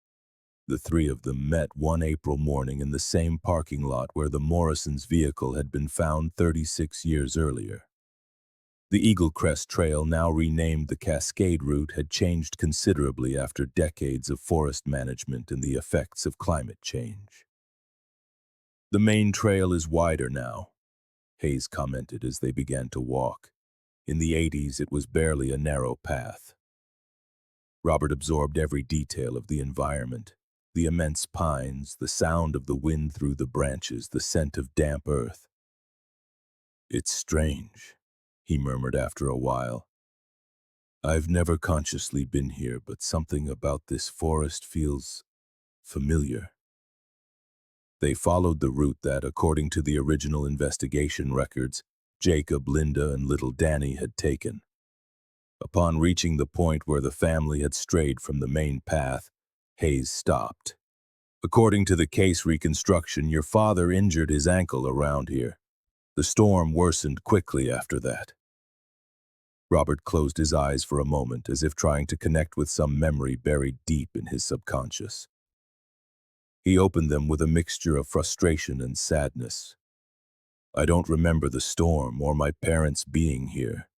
The three of them met one April morning in the same parking lot where the Morrisons' vehicle had been found 36 years earlier. The Eaglecrest Trail, now renamed the Cascade Route, had changed considerably after decades of forest management and the effects of climate change. "The main trail is wider now," Hayes commented as they began to walk. "In the 80s, it was barely a narrow path." Robert absorbed every detail of the environment: the immense pines, the sound of the wind through the branches, the scent of damp earth. "It's strange," he murmured after a while. "I've never consciously been here, but something about this forest feels familiar." They followed the route that, according to the original investigation records, Jacob, Linda, and little Dani had taken. Upon reaching the point where the family had strayed from the main path, Hayes stopped. "According to the case reconstruction, your father injured his ankle around here. The storm worsened quickly after that." Robert closed his eyes for a moment, as if trying to connect with some memory buried deep in his subconscious. He opened them with a mixture of frustration and sadness. "I don't remember the storm or my parents being here.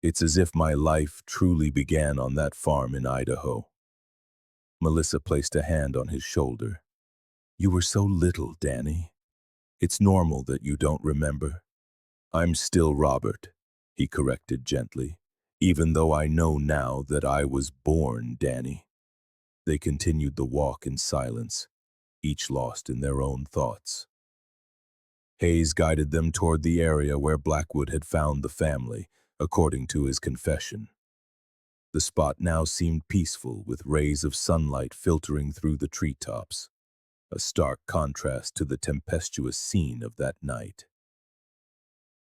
It's as if my life truly began on that farm in Idaho." Melissa placed a hand on his shoulder. "You were so little, Dani. It's normal that you don't remember." "I'm still Robert," he corrected gently, "even though I know now that I was born Dani." They continued the walk in silence, each lost in their own thoughts. Hayes guided them toward the area where Blackwood had found the family, according to his confession. The spot now seemed peaceful, with rays of sunlight filtering through the treetops, a stark contrast to the tempestuous scene of that night.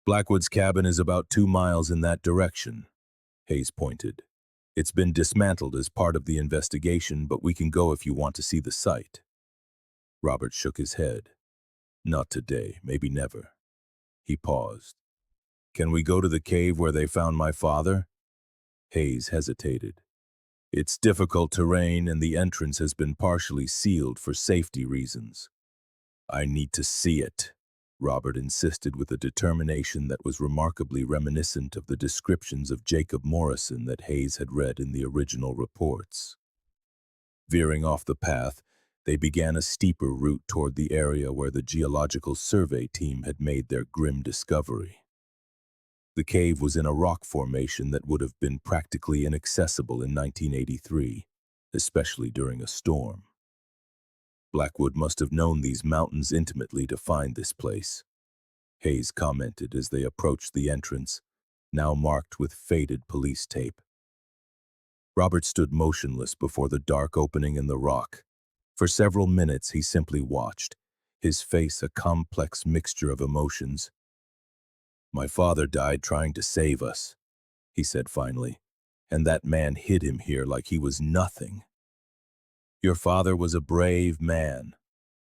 Blackwood's cabin is about 2 miles in that direction, Hayes pointed. It's been dismantled as part of the investigation, but we can go if you want to see the site. Robert shook his head. Not today, maybe never. He paused. Can we go to the cave where they found my father? Hayes hesitated. It's difficult terrain and the entrance has been partially sealed for safety reasons. I need to see it, Robert insisted with a determination that was remarkably reminiscent of the descriptions of Jacob Morrison that Hayes had read in the original reports. Veering off the path, they began a steeper route toward the area where the geological survey team had made their grim discovery. The cave was in a rock formation that would have been practically inaccessible in 1983, especially during a storm. Blackwood must have known these mountains intimately to find this place, Hayes commented as they approached the entrance, now marked with faded police tape. Robert stood motionless before the dark opening in the rock. For several minutes he simply watched, his face a complex mixture of emotions. My father died trying to save us, he said finally, and that man hid him here like he was nothing. Your father was a brave man,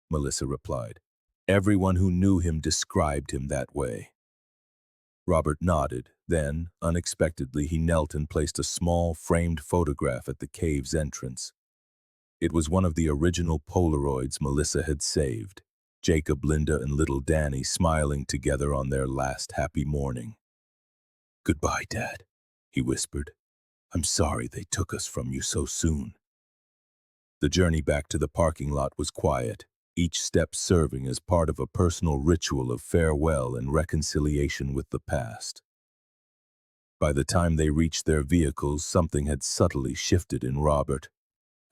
Melissa replied. Everyone who knew him described him that way. Robert nodded, then, unexpectedly, he knelt and placed a small, framed photograph at the cave's entrance. It was one of the original Polaroids Melissa had saved, Jacob, Linda, and little Dani smiling together on their last happy morning. Goodbye, Dad, he whispered. I'm sorry they took us from you so soon. The journey back to the parking lot was quiet, each step serving as part of a personal ritual of farewell and reconciliation with the past. By the time they reached their vehicles, something had subtly shifted in Robert.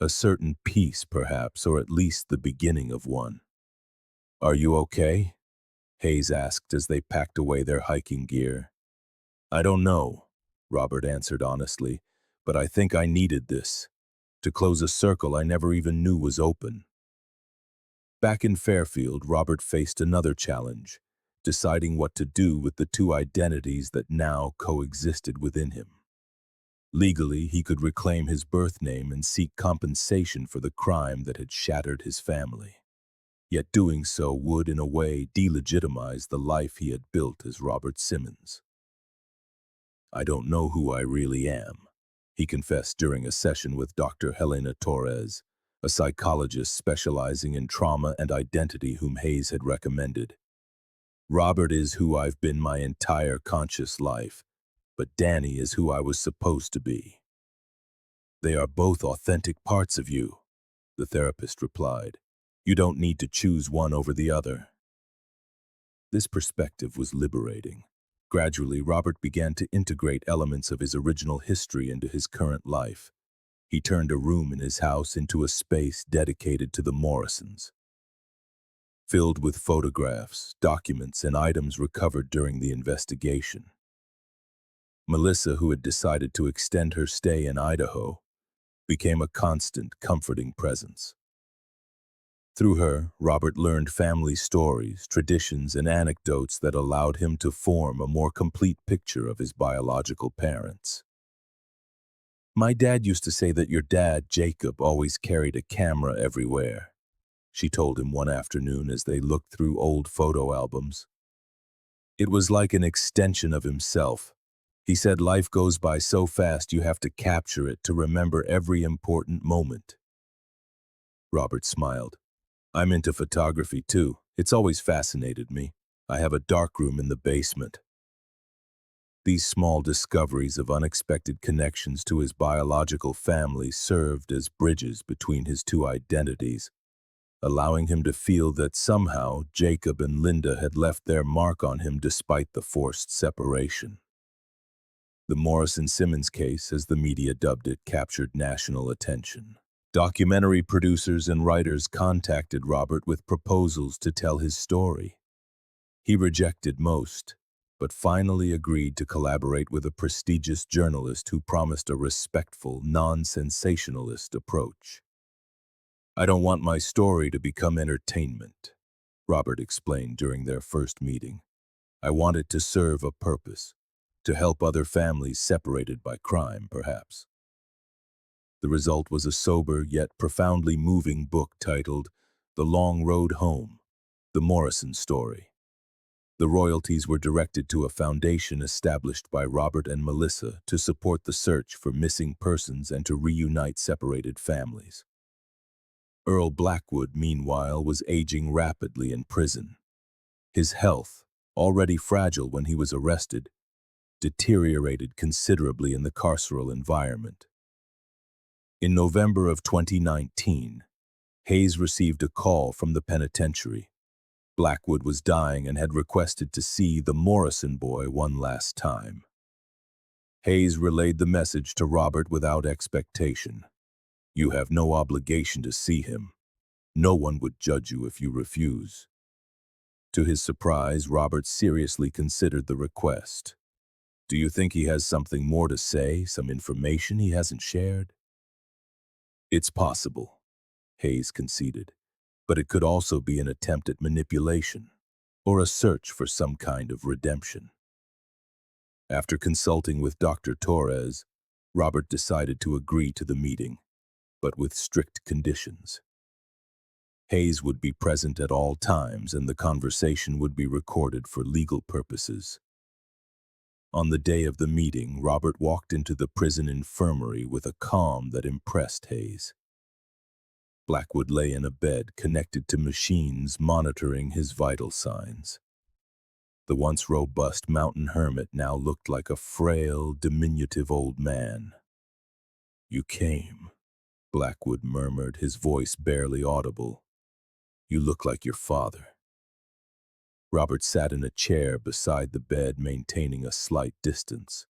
A certain peace, perhaps, or at least the beginning of one. Are you okay? Hayes asked as they packed away their hiking gear. I don't know, Robert answered honestly, but I think I needed this, to close a circle I never even knew was open. Back in Fairfield, Robert faced another challenge, deciding what to do with the two identities that now coexisted within him. Legally, he could reclaim his birth name and seek compensation for the crime that had shattered his family. Yet doing so would, in a way, delegitimize the life he had built as Robert Simmons. I don't know who I really am, he confessed during a session with Dr. Helena Torres, a psychologist specializing in trauma and identity whom Hayes had recommended. Robert is who I've been my entire conscious life, but Dani is who I was supposed to be. They are both authentic parts of you, the therapist replied. You don't need to choose one over the other. This perspective was liberating. Gradually, Robert began to integrate elements of his original history into his current life. He turned a room in his house into a space dedicated to the Morrisons, filled with photographs, documents, and items recovered during the investigation. Melissa, who had decided to extend her stay in Idaho, became a constant, comforting presence. Through her, Robert learned family stories, traditions, and anecdotes that allowed him to form a more complete picture of his biological parents. My dad used to say that your dad, Jacob, always carried a camera everywhere, she told him one afternoon as they looked through old photo albums. It was like an extension of himself. He said life goes by so fast you have to capture it to remember every important moment. Robert smiled. I'm into photography too. It's always fascinated me. I have a darkroom in the basement. These small discoveries of unexpected connections to his biological family served as bridges between his two identities, allowing him to feel that somehow Jacob and Linda had left their mark on him despite the forced separation. The Morrison-Simmons case, as the media dubbed it, captured national attention. Documentary producers and writers contacted Robert with proposals to tell his story. He rejected most, but finally agreed to collaborate with a prestigious journalist who promised a respectful, non-sensationalist approach. "I don't want my story to become entertainment," Robert explained during their first meeting. "I want it to serve a purpose, to help other families separated by crime, perhaps." The result was a sober yet profoundly moving book titled The Long Road Home, The Morrison Story. The royalties were directed to a foundation established by Robert and Melissa to support the search for missing persons and to reunite separated families. Earl Blackwood, meanwhile, was aging rapidly in prison. His health, already fragile when he was arrested, deteriorated considerably in the carceral environment. In November of 2019, Hayes received a call from the penitentiary. Blackwood was dying and had requested to see the Morrison boy one last time. Hayes relayed the message to Robert without expectation. "You have no obligation to see him. No one would judge you if you refuse." To his surprise, Robert seriously considered the request. "Do you think he has something more to say, some information he hasn't shared?" "It's possible," Hayes conceded, "but it could also be an attempt at manipulation, or a search for some kind of redemption." After consulting with Dr. Torres, Robert decided to agree to the meeting, but with strict conditions. Hayes would be present at all times, and the conversation would be recorded for legal purposes. On the day of the meeting, Robert walked into the prison infirmary with a calm that impressed Hayes. Blackwood lay in a bed connected to machines monitoring his vital signs. The once robust mountain hermit now looked like a frail, diminutive old man. "You came," Blackwood murmured, his voice barely audible. "You look like your father." Robert sat in a chair beside the bed, maintaining a slight distance.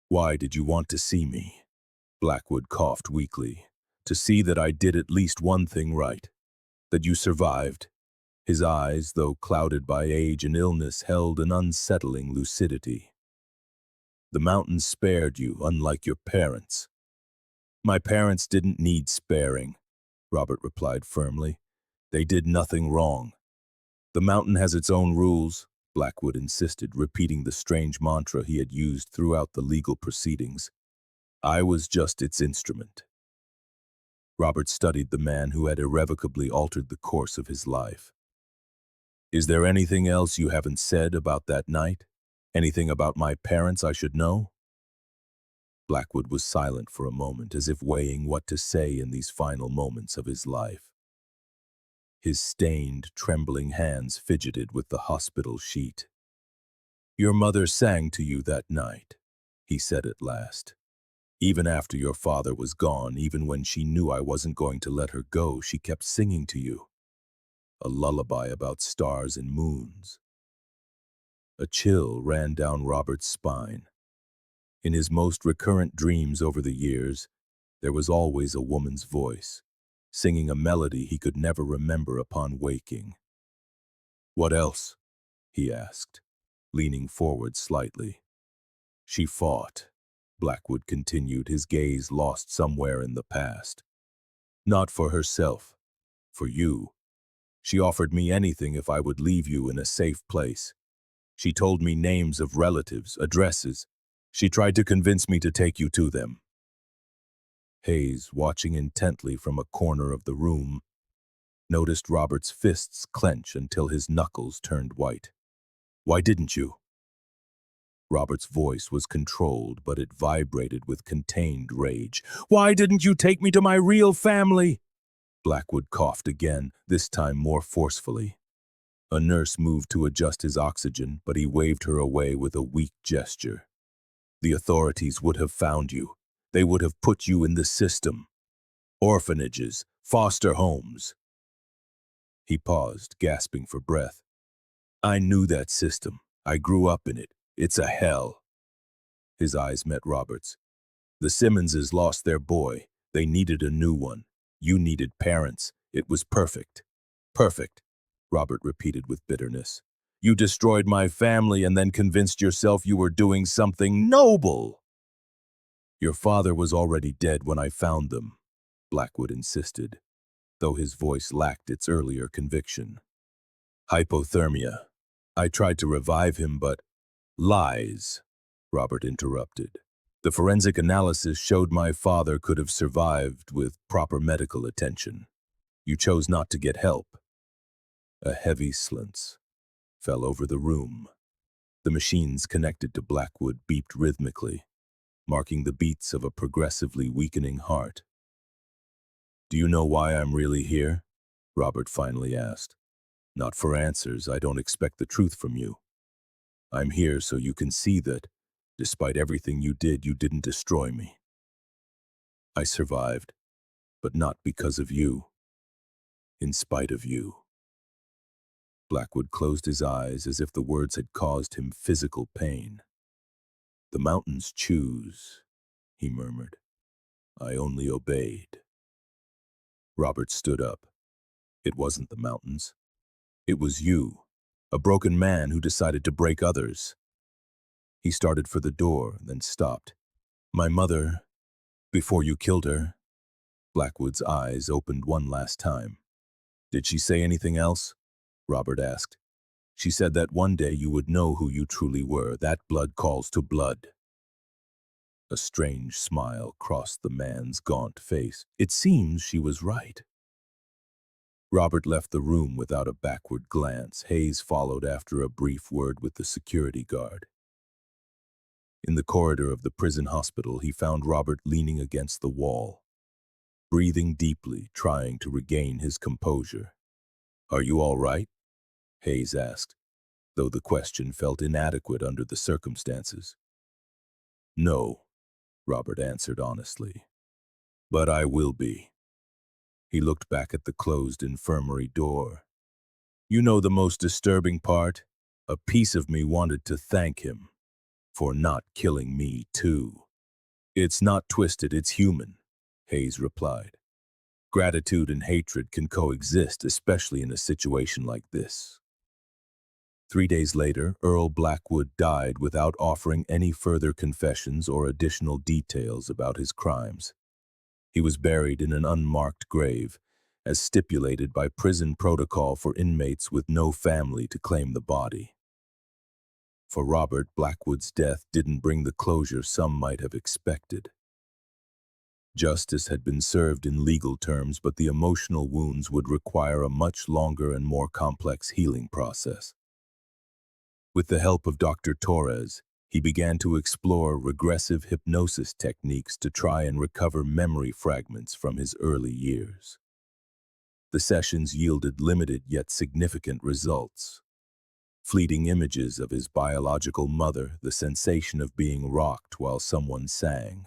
"Why did you want to see me?" Blackwood coughed weakly. "To see that I did at least one thing right. That you survived." His eyes, though clouded by age and illness, held an unsettling lucidity. "The mountains spared you, unlike your parents." "My parents didn't need sparing," Robert replied firmly. "They did nothing wrong." "The mountain has its own rules," Blackwood insisted, repeating the strange mantra he had used throughout the legal proceedings. "I was just its instrument." Robert studied the man who had irrevocably altered the course of his life. "Is there anything else you haven't said about that night? Anything about my parents I should know?" Blackwood was silent for a moment, as if weighing what to say in these final moments of his life. His stained, trembling hands fidgeted with the hospital sheet. "Your mother sang to you that night," he said at last. "Even after your father was gone, even when she knew I wasn't going to let her go, she kept singing to you. A lullaby about stars and moons." A chill ran down Robert's spine. In his most recurrent dreams over the years, there was always a woman's voice, singing a melody he could never remember upon waking. "What else?" he asked, leaning forward slightly. "She fought," Blackwood continued, his gaze lost somewhere in the past. "Not for herself, for you. She offered me anything if I would leave you in a safe place. She told me names of relatives, addresses. She tried to convince me to take you to them." Hayes, watching intently from a corner of the room, noticed Robert's fists clench until his knuckles turned white. "Why didn't you?" Robert's voice was controlled, but it vibrated with contained rage. "Why didn't you take me to my real family?" Blackwood coughed again, this time more forcefully. A nurse moved to adjust his oxygen, but he waved her away with a weak gesture. "The authorities would have found you. They would have put you in the system. Orphanages, foster homes." He paused, gasping for breath. "I knew that system. I grew up in it. It's a hell." His eyes met Robert's. "The Simmonses lost their boy. They needed a new one. You needed parents. It was perfect." "Perfect," Robert repeated with bitterness. You destroyed my family and then convinced yourself you were doing something noble. Your father was already dead when I found them, Blackwood insisted, though his voice lacked its earlier conviction. Hypothermia. I tried to revive him, but lies, Robert interrupted. The forensic analysis showed my father could have survived with proper medical attention. You chose not to get help. A heavy silence fell over the room. The machines connected to Blackwood beeped rhythmically, marking the beats of a progressively weakening heart. Do you know why I'm really here? Robert finally asked. Not for answers, I don't expect the truth from you. I'm here so you can see that, despite everything you didn't destroy me. I survived, but not because of you. In spite of you. Blackwood closed his eyes as if the words had caused him physical pain. The mountains choose, he murmured. I only obeyed. Robert stood up. It wasn't the mountains. It was you, a broken man who decided to break others. He started for the door, then stopped. My mother, before you killed her. Blackwood's eyes opened one last time. Did she say anything else? Robert asked. She said that one day you would know who you truly were, that blood calls to blood. A strange smile crossed the man's gaunt face. It seems she was right. Robert left the room without a backward glance. Hayes followed after a brief word with the security guard. In the corridor of the prison hospital, he found Robert leaning against the wall, breathing deeply, trying to regain his composure. Are you all right? Hayes asked, though the question felt inadequate under the circumstances. No, Robert answered honestly. But I will be. He looked back at the closed infirmary door. You know the most disturbing part? A piece of me wanted to thank him for not killing me too. It's not twisted, it's human, Hayes replied. Gratitude and hatred can coexist, especially in a situation like this. 3 days later, Earl Blackwood died without offering any further confessions or additional details about his crimes. He was buried in an unmarked grave, as stipulated by prison protocol for inmates with no family to claim the body. For Robert, Blackwood's death didn't bring the closure some might have expected. Justice had been served in legal terms, but the emotional wounds would require a much longer and more complex healing process. With the help of Dr. Torres, he began to explore regressive hypnosis techniques to try and recover memory fragments from his early years. The sessions yielded limited yet significant results. Fleeting images of his biological mother, the sensation of being rocked while someone sang,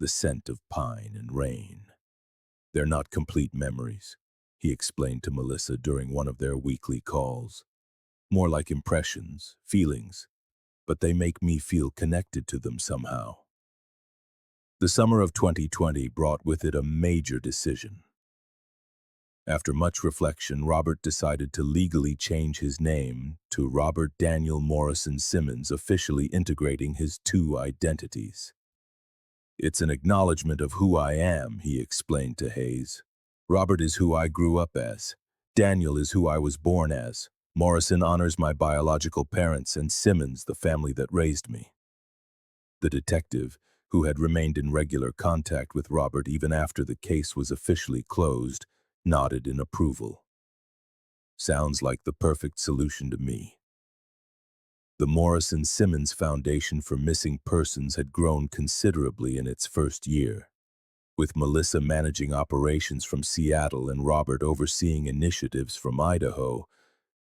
the scent of pine and rain. They're not complete memories, he explained to Melissa during one of their weekly calls. More like impressions, feelings, but they make me feel connected to them somehow. The summer of 2020 brought with it a major decision. After much reflection, Robert decided to legally change his name to Robert Daniel Morrison Simmons, officially integrating his two identities. It's an acknowledgement of who I am, he explained to Hayes. Robert is who I grew up as. Daniel is who I was born as. Morrison honors my biological parents, and Simmons the family that raised me. The detective, who had remained in regular contact with Robert even after the case was officially closed, nodded in approval. Sounds like the perfect solution to me. The Morrison-Simmons Foundation for Missing Persons had grown considerably in its first year, with Melissa managing operations from Seattle and Robert overseeing initiatives from Idaho.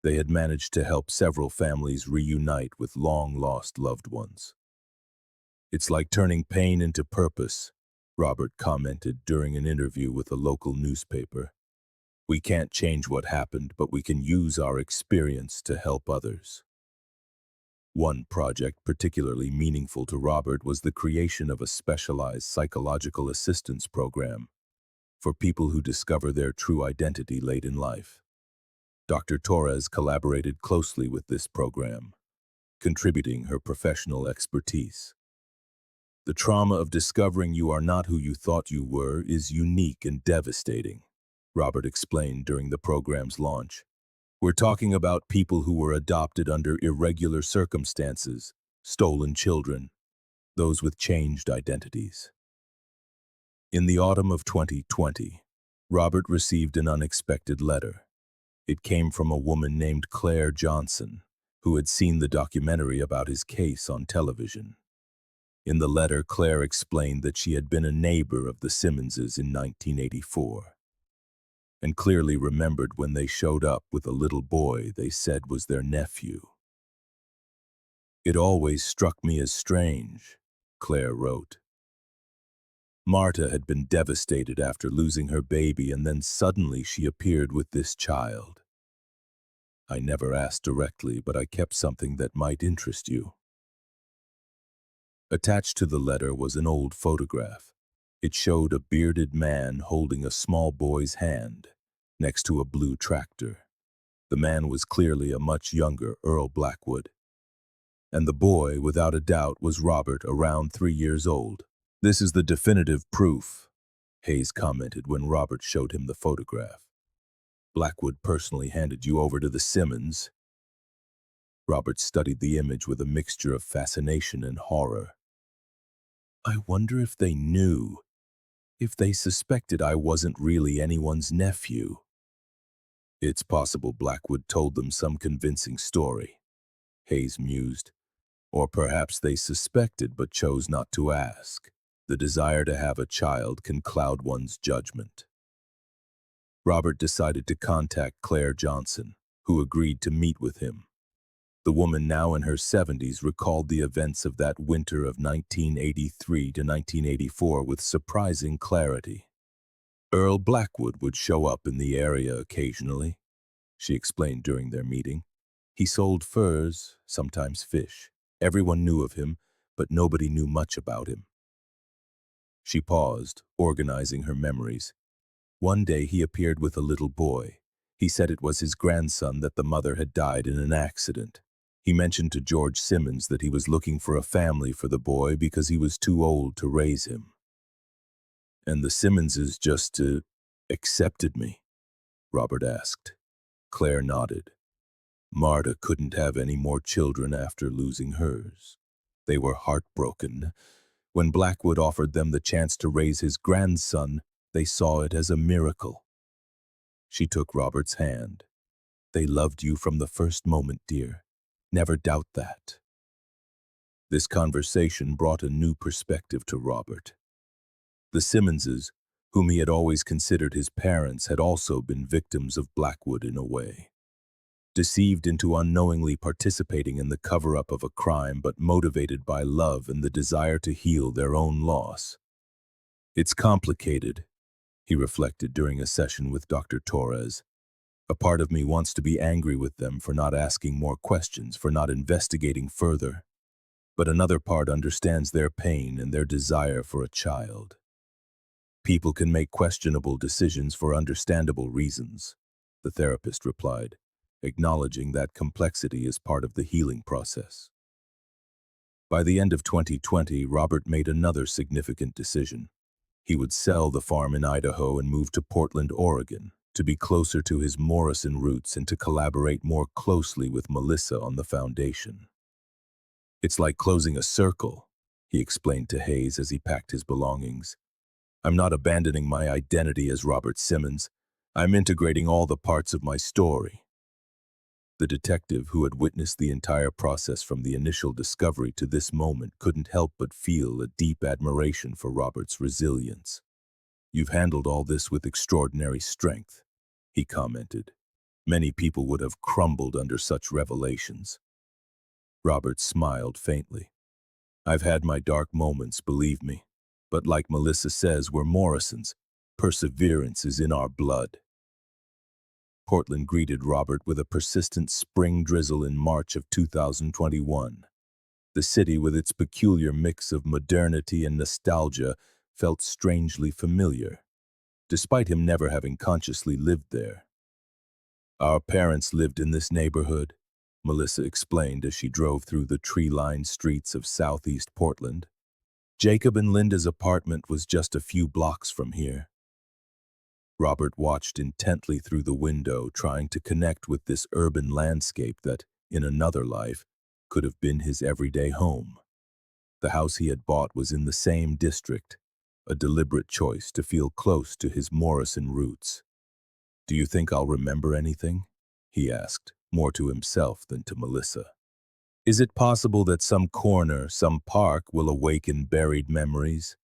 They had managed to help several families reunite with long-lost loved ones. It's like turning pain into purpose, Robert commented during an interview with a local newspaper. We can't change what happened, but we can use our experience to help others. One project particularly meaningful to Robert was the creation of a specialized psychological assistance program for people who discover their true identity late in life. Dr. Torres collaborated closely with this program, contributing her professional expertise. The trauma of discovering you are not who you thought you were is unique and devastating, Robert explained during the program's launch. We're talking about people who were adopted under irregular circumstances, stolen children, those with changed identities. In the autumn of 2020, Robert received an unexpected letter. It came from a woman named Claire Johnson, who had seen the documentary about his case on television. In the letter, Claire explained that she had been a neighbor of the Simmonses in 1984, and clearly remembered when they showed up with a little boy they said was their nephew. It always struck me as strange, Claire wrote. Marta had been devastated after losing her baby, and then suddenly she appeared with this child. I never asked directly, but I kept something that might interest you. Attached to the letter was an old photograph. It showed a bearded man holding a small boy's hand next to a blue tractor. The man was clearly a much younger Earl Blackwood. And the boy, without a doubt, was Robert, around 3 years old. This is the definitive proof, Hayes commented when Robert showed him the photograph. Blackwood personally handed you over to the Simmons. Robert studied the image with a mixture of fascination and horror. I wonder if they knew, if they suspected I wasn't really anyone's nephew. It's possible Blackwood told them some convincing story, Hayes mused. Or perhaps they suspected but chose not to ask. The desire to have a child can cloud one's judgment. Robert decided to contact Claire Johnson, who agreed to meet with him. The woman, now in her 70s, recalled the events of that winter of 1983 to 1984 with surprising clarity. Earl Blackwood would show up in the area occasionally, she explained during their meeting. He sold furs, sometimes fish. Everyone knew of him, but nobody knew much about him. She paused, organizing her memories. One day he appeared with a little boy. He said it was his grandson, that the mother had died in an accident. He mentioned to George Simmons that he was looking for a family for the boy because he was too old to raise him. And the Simmonses just accepted me? Robert asked. Claire nodded. Marta couldn't have any more children after losing hers. They were heartbroken. When Blackwood offered them the chance to raise his grandson, they saw it as a miracle. She took Robert's hand. They loved you from the first moment, dear. Never doubt that. This conversation brought a new perspective to Robert. The Simmonses, whom he had always considered his parents, had also been victims of Blackwood in a way. Deceived into unknowingly participating in the cover-up of a crime, but motivated by love and the desire to heal their own loss. It's complicated, he reflected during a session with Dr. Torres. A part of me wants to be angry with them for not asking more questions, for not investigating further. But another part understands their pain and their desire for a child. People can make questionable decisions for understandable reasons, the therapist replied, acknowledging that complexity is part of the healing process. By the end of 2020, Robert made another significant decision. He would sell the farm in Idaho and move to Portland, Oregon, to be closer to his Morrison roots and to collaborate more closely with Melissa on the foundation. It's like closing a circle, he explained to Hayes as he packed his belongings. I'm not abandoning my identity as Robert Simmons. I'm integrating all the parts of my story. The detective, who had witnessed the entire process from the initial discovery to this moment, couldn't help but feel a deep admiration for Robert's resilience. You've handled all this with extraordinary strength, he commented. Many people would have crumbled under such revelations. Robert smiled faintly. I've had my dark moments, believe me. But like Melissa says, we're Morrisons. Perseverance is in our blood. Portland greeted Robert with a persistent spring drizzle in March of 2021. The city, with its peculiar mix of modernity and nostalgia, felt strangely familiar, despite him never having consciously lived there. Our parents lived in this neighborhood, Melissa explained as she drove through the tree-lined streets of southeast Portland. Jacob and Linda's apartment was just a few blocks from here. Robert watched intently through the window, trying to connect with this urban landscape that, in another life, could have been his everyday home. The house he had bought was in the same district, a deliberate choice to feel close to his Morrison roots. "Do you think I'll remember anything?" he asked, more to himself than to Melissa. "Is it possible that some corner, some park will awaken buried memories?"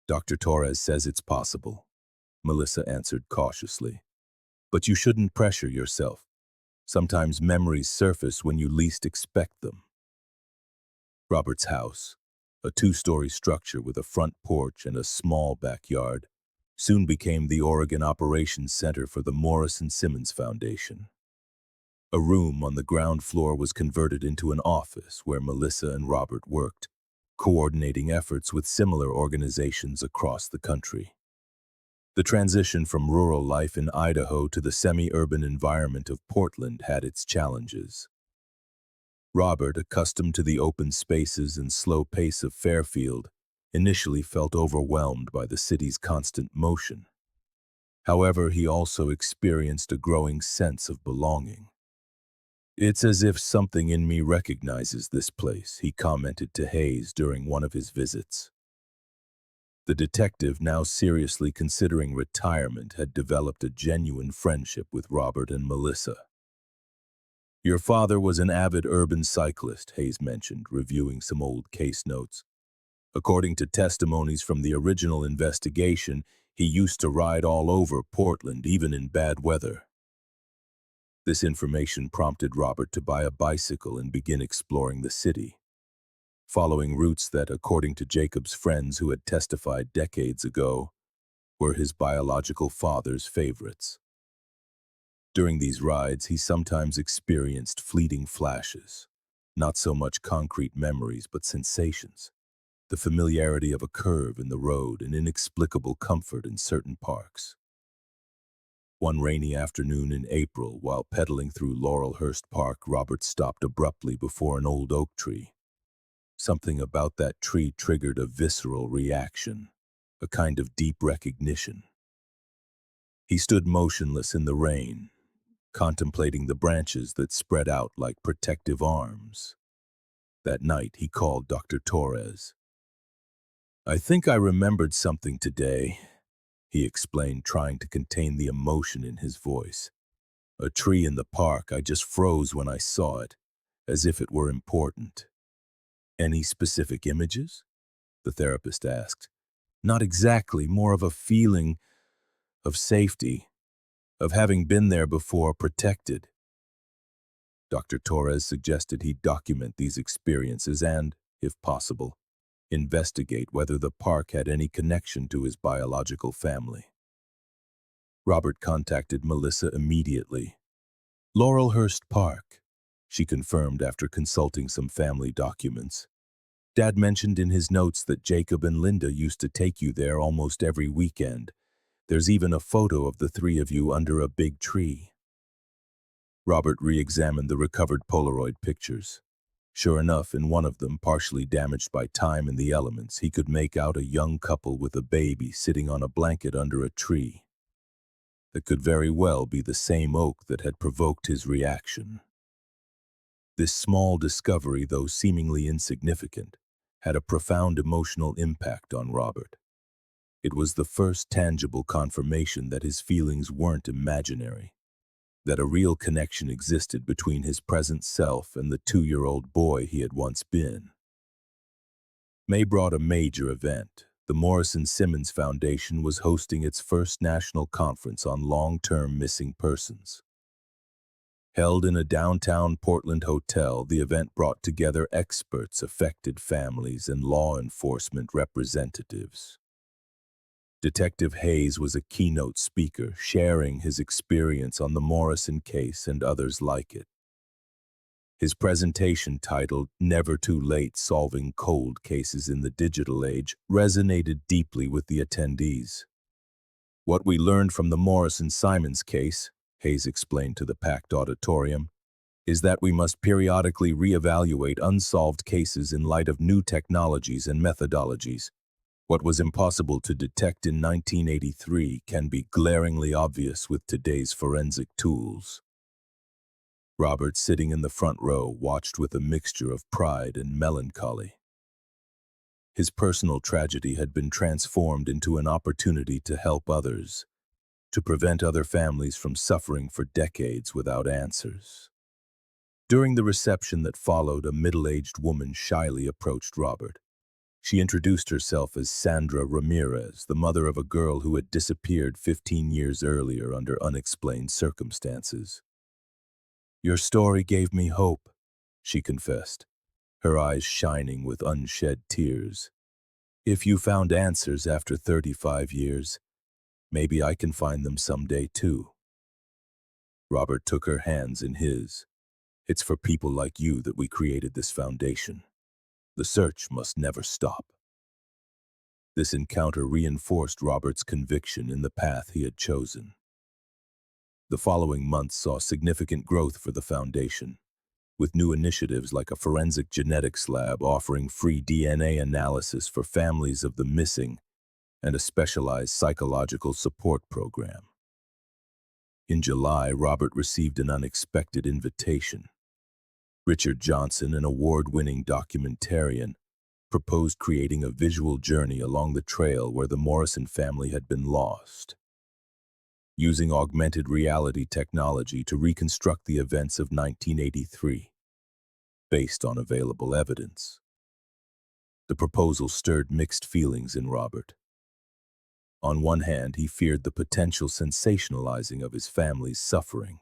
"Dr. Torres says it's possible," Melissa answered cautiously. "But you shouldn't pressure yourself. Sometimes memories surface when you least expect them." Robert's house, a two-story structure with a front porch and a small backyard, soon became the Oregon Operations Center for the Morrison Simmons Foundation. A room on the ground floor was converted into an office where Melissa and Robert worked, coordinating efforts with similar organizations across the country. The transition from rural life in Idaho to the semi-urban environment of Portland had its challenges. Robert, accustomed to the open spaces and slow pace of Fairfield, initially felt overwhelmed by the city's constant motion. However, he also experienced a growing sense of belonging. "It's as if something in me recognizes this place," he commented to Hayes during one of his visits. The detective, now seriously considering retirement, had developed a genuine friendship with Robert and Melissa. "Your father was an avid urban cyclist," Hayes mentioned, reviewing some old case notes. "According to testimonies from the original investigation, he used to ride all over Portland, even in bad weather." This information prompted Robert to buy a bicycle and begin exploring the city, following routes that, according to Jacob's friends who had testified decades ago, were his biological father's favorites. During these rides, he sometimes experienced fleeting flashes, not so much concrete memories but sensations, the familiarity of a curve in the road and inexplicable comfort in certain parks. One rainy afternoon in April, while pedaling through Laurelhurst Park, Robert stopped abruptly before an old oak tree. Something about that tree triggered a visceral reaction, a kind of deep recognition. He stood motionless in the rain, contemplating the branches that spread out like protective arms. That night, he called Dr. Torres. "I think I remembered something today," he explained, trying to contain the emotion in his voice. "A tree in the park, I just froze when I saw it, as if it were important." "Any specific images?" the therapist asked. "Not exactly, more of a feeling of safety, of having been there before, protected." Dr. Torres suggested he document these experiences and, if possible, investigate whether the park had any connection to his biological family. Robert contacted Melissa immediately. "Laurelhurst Park," she confirmed after consulting some family documents. "Dad mentioned in his notes that Jacob and Linda used to take you there almost every weekend. There's even a photo of the three of you under a big tree." Robert re-examined the recovered Polaroid pictures. Sure enough, in one of them, partially damaged by time and the elements, he could make out a young couple with a baby sitting on a blanket under a tree. That could very well be the same oak that had provoked his reaction. This small discovery, though seemingly insignificant, had a profound emotional impact on Robert. It was the first tangible confirmation that his feelings weren't imaginary, that a real connection existed between his present self and the 2-year-old boy he had once been. May brought a major event. The Morrison Simmons Foundation was hosting its first national conference on long-term missing persons. Held in a downtown Portland hotel, the event brought together experts, affected families, and law enforcement representatives. Detective Hayes was a keynote speaker, sharing his experience on the Morrison case and others like it. His presentation, titled "Never Too Late: Solving Cold Cases in the Digital Age," resonated deeply with the attendees. "What we learned from the Morrison-Simons case," Hayes explained to the packed auditorium, is that we must periodically reevaluate unsolved cases in light of new technologies and methodologies. What was impossible to detect in 1983 can be glaringly obvious with today's forensic tools. Robert, sitting in the front row, watched with a mixture of pride and melancholy. His personal tragedy had been transformed into an opportunity to help others, to prevent other families from suffering for decades without answers. During the reception that followed, a middle-aged woman shyly approached Robert. She introduced herself as Sandra Ramirez, the mother of a girl who had disappeared 15 years earlier under unexplained circumstances. "Your story gave me hope," she confessed, her eyes shining with unshed tears. "If you found answers after 35 years, maybe I can find them someday too." Robert took her hands in his. "It's for people like you that we created this foundation. The search must never stop." This encounter reinforced Robert's conviction in the path he had chosen. The following months saw significant growth for the foundation, with new initiatives like a forensic genetics lab offering free DNA analysis for families of the missing and a specialized psychological support program. In July, Robert received an unexpected invitation. Richard Johnson, an award-winning documentarian, proposed creating a visual journey along the trail where the Morrison family had been lost, using augmented reality technology to reconstruct the events of 1983, based on available evidence. The proposal stirred mixed feelings in Robert. On one hand, he feared the potential sensationalizing of his family's suffering.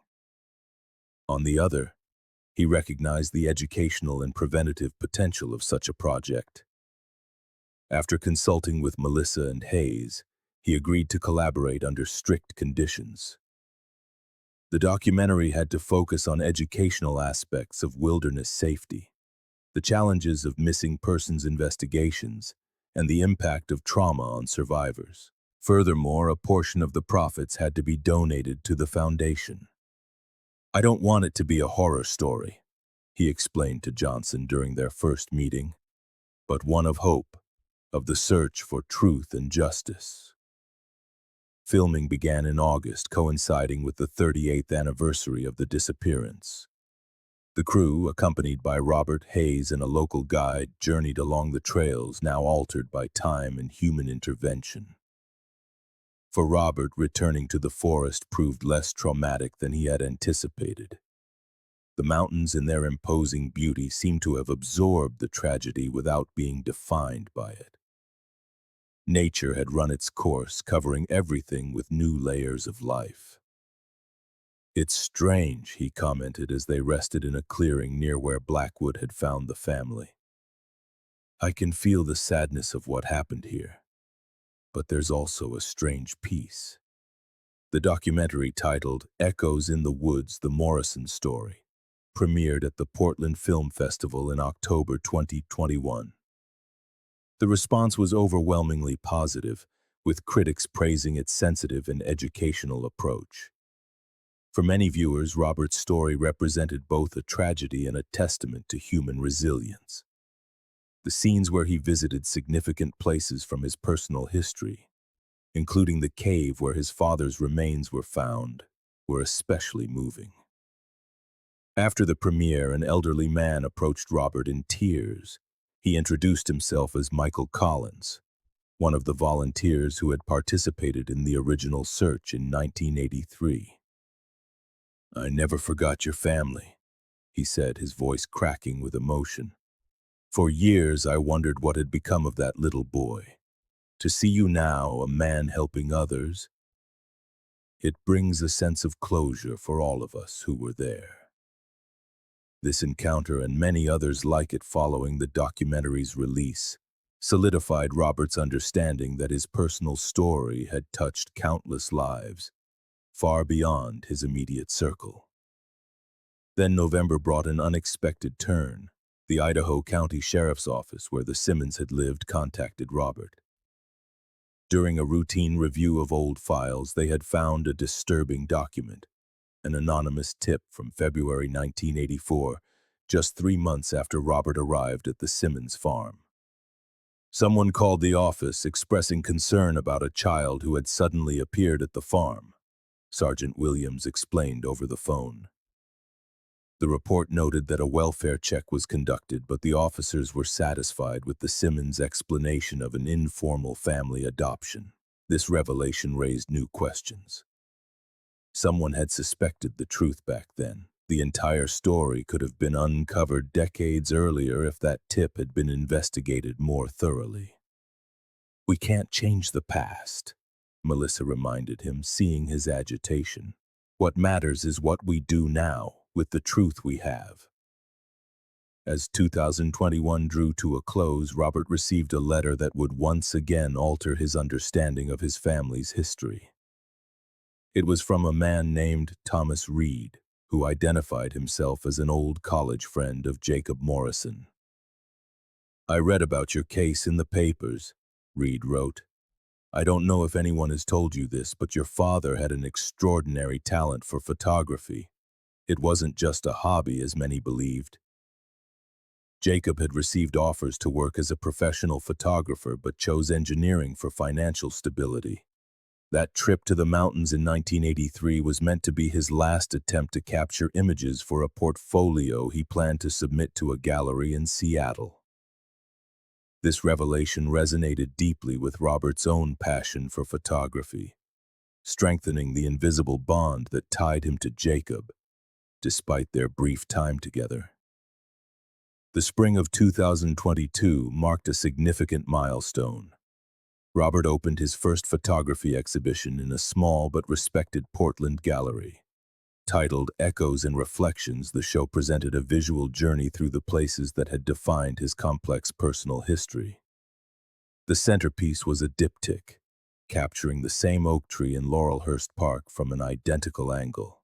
On the other, he recognized the educational and preventative potential of such a project. After consulting with Melissa and Hayes, he agreed to collaborate under strict conditions. The documentary had to focus on educational aspects of wilderness safety, the challenges of missing persons investigations, and the impact of trauma on survivors. Furthermore, a portion of the profits had to be donated to the foundation. "I don't want it to be a horror story," he explained to Johnson during their first meeting, "but one of hope, of the search for truth and justice." Filming began in August, coinciding with the 38th anniversary of the disappearance. The crew, accompanied by Robert, Hayes, and a local guide, journeyed along the trails now altered by time and human intervention. For Robert, returning to the forest proved less traumatic than he had anticipated. The mountains in their imposing beauty seemed to have absorbed the tragedy without being defined by it. Nature had run its course, covering everything with new layers of life. "It's strange," he commented as they rested in a clearing near where Blackwood had found the family. "I can feel the sadness of what happened here, but there's also a strange peace." The documentary, titled Echoes in the Woods, The Morrison Story, premiered at the Portland Film Festival in October 2021. The response was overwhelmingly positive, with critics praising its sensitive and educational approach. For many viewers, Robert's story represented both a tragedy and a testament to human resilience. The scenes where he visited significant places from his personal history, including the cave where his father's remains were found, were especially moving. After the premiere, an elderly man approached Robert in tears. He introduced himself as Michael Collins, one of the volunteers who had participated in the original search in 1983. "I never forgot your family," he said, his voice cracking with emotion. "For years I wondered what had become of that little boy. To see you now, a man helping others, it brings a sense of closure for all of us who were there." This encounter and many others like it following the documentary's release solidified Robert's understanding that his personal story had touched countless lives, far beyond his immediate circle. Then November brought an unexpected turn. The Idaho County Sheriff's Office, where the Simmons had lived, contacted Robert. During a routine review of old files, they had found a disturbing document, An anonymous tip from February 1984, just 3 months after Robert arrived at the Simmons farm. Someone called the office expressing concern about a child who had suddenly appeared at the farm. Sergeant Williams explained over the phone. The report noted that a welfare check was conducted, but the officers were satisfied with the Simmons' explanation of an informal family adoption. This revelation raised new questions. Someone had suspected the truth back then. The entire story could have been uncovered decades earlier if that tip had been investigated more thoroughly. "We can't change the past," Melissa reminded him, seeing his agitation. "What matters is what we do now, with the truth we have." As 2021 drew to a close, Robert received a letter that would once again alter his understanding of his family's history. It was from a man named Thomas Reed, who identified himself as an old college friend of Jacob Morrison. "I read about your case in the papers," Reed wrote. "I don't know if anyone has told you this, but your father had an extraordinary talent for photography. It wasn't just a hobby, as many believed." Jacob had received offers to work as a professional photographer but chose engineering for financial stability. That trip to the mountains in 1983 was meant to be his last attempt to capture images for a portfolio he planned to submit to a gallery in Seattle. This revelation resonated deeply with Robert's own passion for photography, strengthening the invisible bond that tied him to Jacob, despite their brief time together. The spring of 2022 marked a significant milestone. Robert opened his first photography exhibition in a small but respected Portland gallery. Titled Echoes and Reflections, the show presented a visual journey through the places that had defined his complex personal history. The centerpiece was a diptych, capturing the same oak tree in Laurelhurst Park from an identical angle.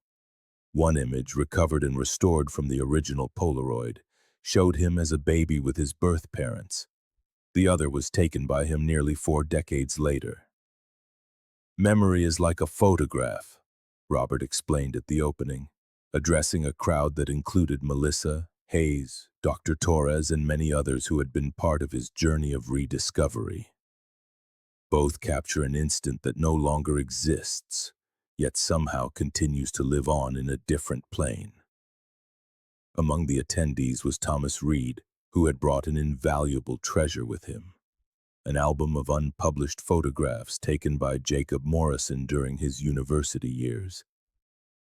One image, recovered and restored from the original Polaroid, showed him as a baby with his birth parents. The other was taken by him nearly 4 decades later. "Memory is like a photograph," Robert explained at the opening, addressing a crowd that included Melissa, Hayes, Dr. Torres, and many others who had been part of his journey of rediscovery. Both capture an instant that no longer exists, yet somehow continues to live on in a different plane. Among the attendees was Thomas Reed, who had brought an invaluable treasure with him, an album of unpublished photographs taken by Jacob Morrison during his university years.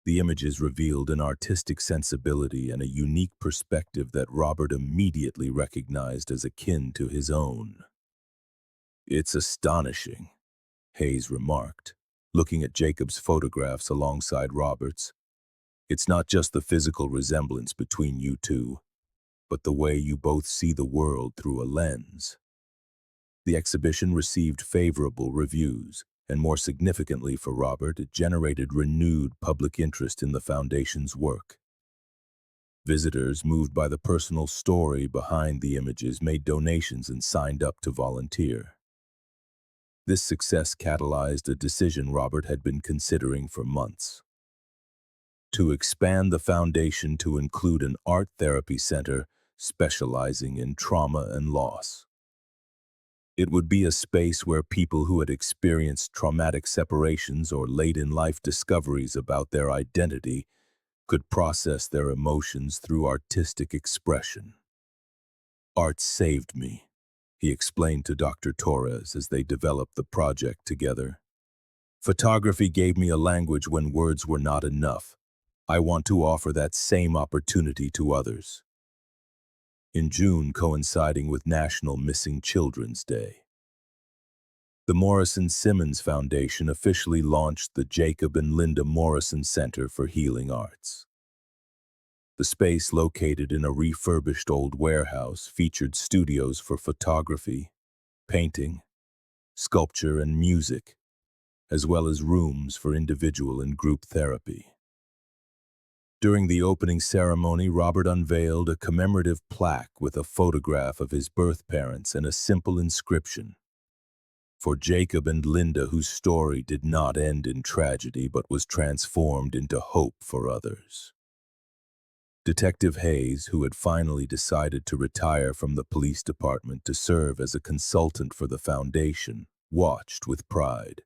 The images revealed an artistic sensibility and a unique perspective that Robert immediately recognized as akin to his own. "It's astonishing," Hayes remarked, looking at Jacob's photographs alongside Robert's. "It's not just the physical resemblance between you two, but the way you both see the world through a lens." The exhibition received favorable reviews, and more significantly for Robert, it generated renewed public interest in the Foundation's work. Visitors, moved by the personal story behind the images, made donations and signed up to volunteer. This success catalyzed a decision Robert had been considering for months: to expand the Foundation to include an art therapy center specializing in trauma and loss. It would be a space where people who had experienced traumatic separations or late-in-life discoveries about their identity could process their emotions through artistic expression. "Art saved me," he explained to Dr. Torres as they developed the project together. "Photography gave me a language when words were not enough. I want to offer that same opportunity to others." In June, coinciding with National Missing Children's Day, the Morrison Simmons Foundation officially launched the Jacob and Linda Morrison Center for Healing Arts. The space, located in a refurbished old warehouse, featured studios for photography, painting, sculpture, and music, as well as rooms for individual and group therapy. During the opening ceremony, Robert unveiled a commemorative plaque with a photograph of his birth parents and a simple inscription: For Jacob and Linda, whose story did not end in tragedy but was transformed into hope for others. Detective Hayes, who had finally decided to retire from the police department to serve as a consultant for the foundation, watched with pride.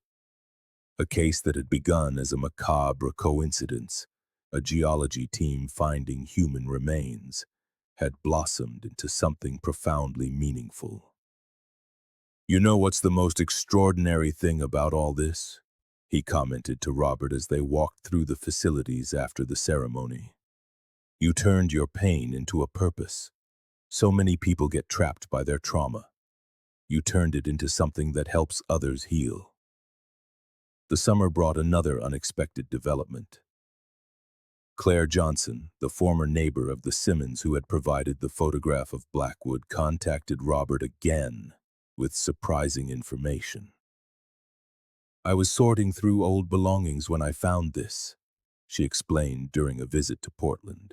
A case that had begun as a macabre coincidence, a geology team finding human remains, had blossomed into something profoundly meaningful. "You know what's the most extraordinary thing about all this?" he commented to Robert as they walked through the facilities after the ceremony. "You turned your pain into a purpose. So many people get trapped by their trauma. You turned it into something that helps others heal." The summer brought another unexpected development. Claire Johnson, the former neighbor of the Simmons who had provided the photograph of Blackwood, contacted Robert again with surprising information. "I was sorting through old belongings when I found this," she explained during a visit to Portland.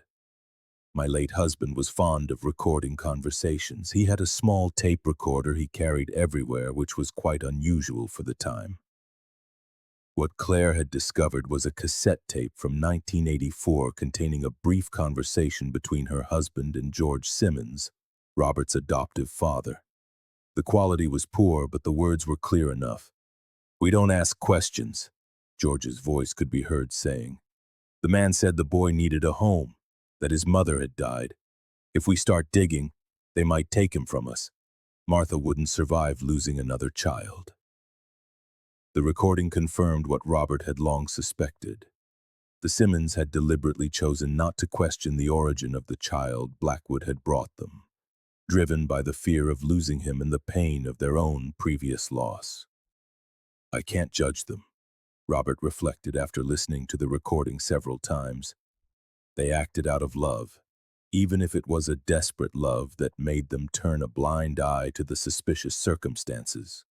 "My late husband was fond of recording conversations. He had a small tape recorder he carried everywhere, which was quite unusual for the time." What Claire had discovered was a cassette tape from 1984 containing a brief conversation between her husband and George Simmons, Robert's adoptive father. The quality was poor, but the words were clear enough. "We don't ask questions," George's voice could be heard saying. "The man said the boy needed a home, that his mother had died. If we start digging, they might take him from us. Martha wouldn't survive losing another child." The recording confirmed what Robert had long suspected. The Simmons had deliberately chosen not to question the origin of the child Blackwood had brought them, driven by the fear of losing him and the pain of their own previous loss. "I can't judge them," Robert reflected after listening to the recording several times. They acted out of love, even if it was a desperate love that made them turn a blind eye to the suspicious circumstances.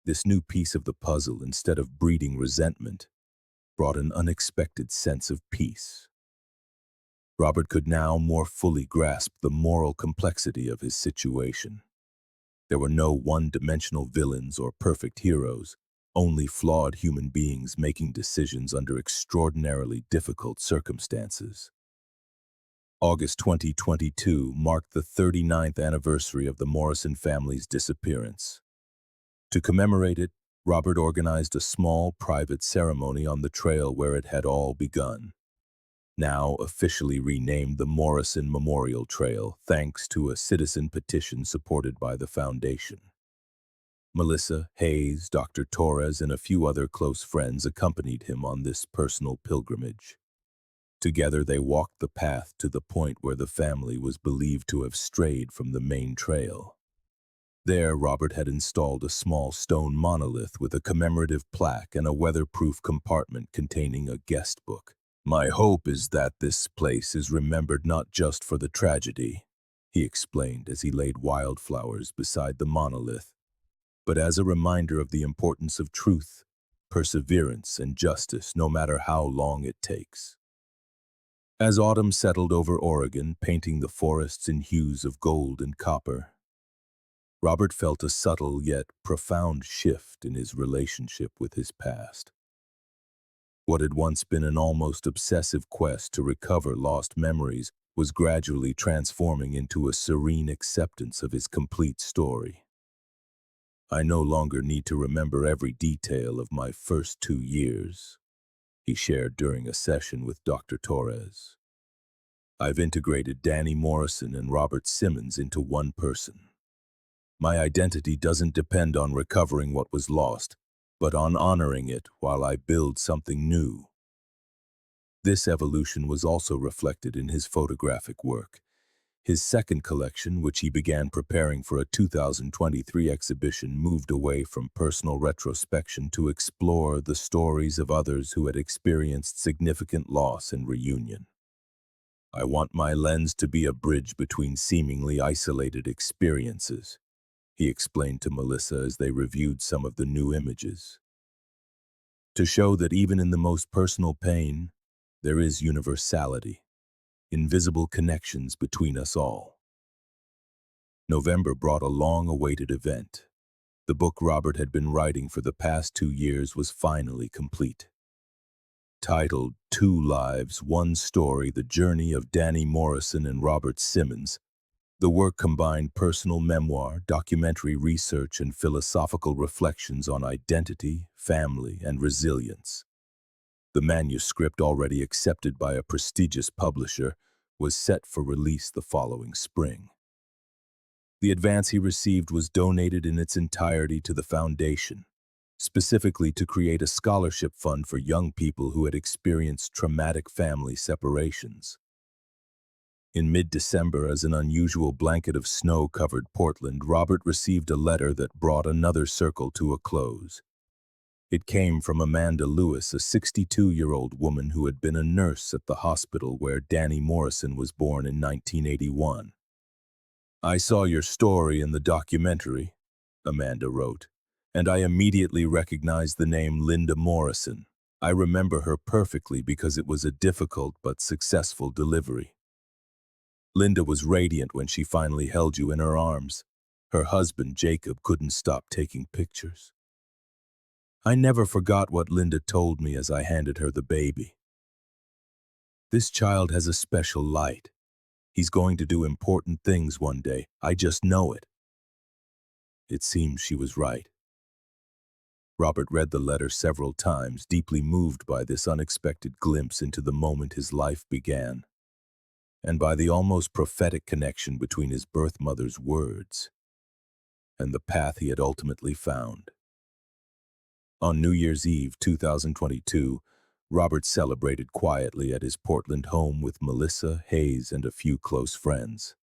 This new piece of the puzzle, instead of breeding resentment, brought an unexpected sense of peace. Robert could now more fully grasp the moral complexity of his situation. There were no one-dimensional villains or perfect heroes, only flawed human beings making decisions under extraordinarily difficult circumstances. August 2022 marked the 39th anniversary of the Morrison family's disappearance. To commemorate it, Robert organized a small private ceremony on the trail where it had all begun, now officially renamed the Morrison Memorial Trail thanks to a citizen petition supported by the foundation. Melissa, Hayes, Dr. Torres, and a few other close friends accompanied him on this personal pilgrimage. Together they walked the path to the point where the family was believed to have strayed from the main trail. There, Robert had installed a small stone monolith with a commemorative plaque and a weatherproof compartment containing a guest book. "My hope is that this place is remembered not just for the tragedy," he explained as he laid wildflowers beside the monolith, "but as a reminder of the importance of truth, perseverance, and justice, no matter how long it takes." As autumn settled over Oregon, painting the forests in hues of gold and copper, Robert felt a subtle yet profound shift in his relationship with his past. What had once been an almost obsessive quest to recover lost memories was gradually transforming into a serene acceptance of his complete story. "I no longer need to remember every detail of my first 2 years," he shared during a session with Dr. Torres. "I've integrated Dani Morrison and Robert Simmons into one person. My identity doesn't depend on recovering what was lost, but on honoring it while I build something new." This evolution was also reflected in his photographic work. His second collection, which he began preparing for a 2023 exhibition, moved away from personal retrospection to explore the stories of others who had experienced significant loss and reunion. "I want my lens to be a bridge between seemingly isolated experiences," he explained to Melissa as they reviewed some of the new images. "To show that even in the most personal pain, there is universality, invisible connections between us all." November brought a long-awaited event. The book Robert had been writing for the past 2 years was finally complete. Titled Two Lives, One Story, The Journey of Dani Morrison and Robert Simmons, the work combined personal memoir, documentary research, and philosophical reflections on identity, family, and resilience. The manuscript, already accepted by a prestigious publisher, was set for release the following spring. The advance he received was donated in its entirety to the foundation, specifically to create a scholarship fund for young people who had experienced traumatic family separations. In mid-December, as an unusual blanket of snow covered Portland, Robert received a letter that brought another circle to a close. It came from Amanda Lewis, a 62-year-old woman who had been a nurse at the hospital where Dani Morrison was born in 1981. "I saw your story in the documentary," Amanda wrote, "and I immediately recognized the name Linda Morrison. I remember her perfectly because it was a difficult but successful delivery. Linda was radiant when she finally held you in her arms. Her husband, Jacob, couldn't stop taking pictures. I never forgot what Linda told me as I handed her the baby. This child has a special light. He's going to do important things one day. I just know it." It seems she was right. Robert read the letter several times, deeply moved by this unexpected glimpse into the moment his life began, and by the almost prophetic connection between his birth mother's words and the path he had ultimately found. On New Year's Eve 2022, Robert celebrated quietly at his Portland home with Melissa, Hayes, and a few close friends.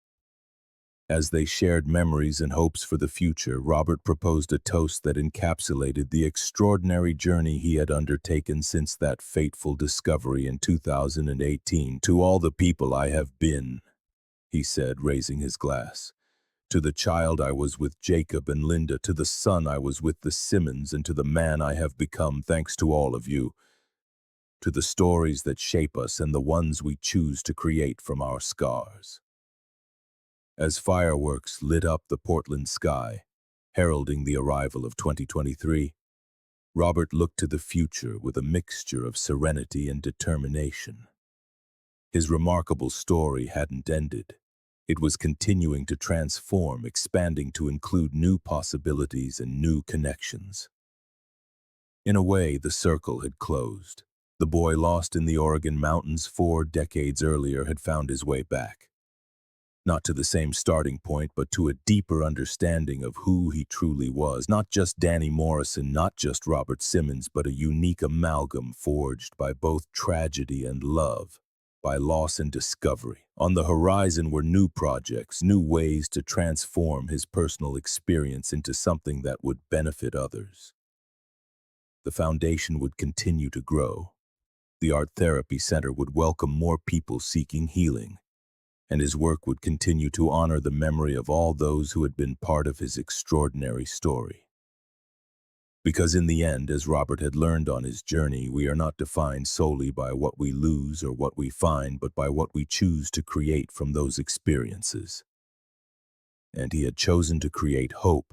As they shared memories and hopes for the future, Robert proposed a toast that encapsulated the extraordinary journey he had undertaken since that fateful discovery in 2018. "To all the people I have been," he said, raising his glass. "To the child I was with Jacob and Linda, to the son I was with the Simmons, and to the man I have become thanks to all of you. To the stories that shape us and the ones we choose to create from our scars." As fireworks lit up the Portland sky, heralding the arrival of 2023, Robert looked to the future with a mixture of serenity and determination. His remarkable story hadn't ended. It was continuing to transform, expanding to include new possibilities and new connections. In a way, the circle had closed. The boy lost in the Oregon mountains 4 decades earlier had found his way back. Not to the same starting point, but to a deeper understanding of who he truly was. Not just Dani Morrison, not just Robert Simmons, but a unique amalgam forged by both tragedy and love, by loss and discovery. On the horizon were new projects, new ways to transform his personal experience into something that would benefit others. The foundation would continue to grow. The Art Therapy Center would welcome more people seeking healing, and his work would continue to honor the memory of all those who had been part of his extraordinary story. Because in the end, as Robert had learned on his journey, we are not defined solely by what we lose or what we find, but by what we choose to create from those experiences. And he had chosen to create hope,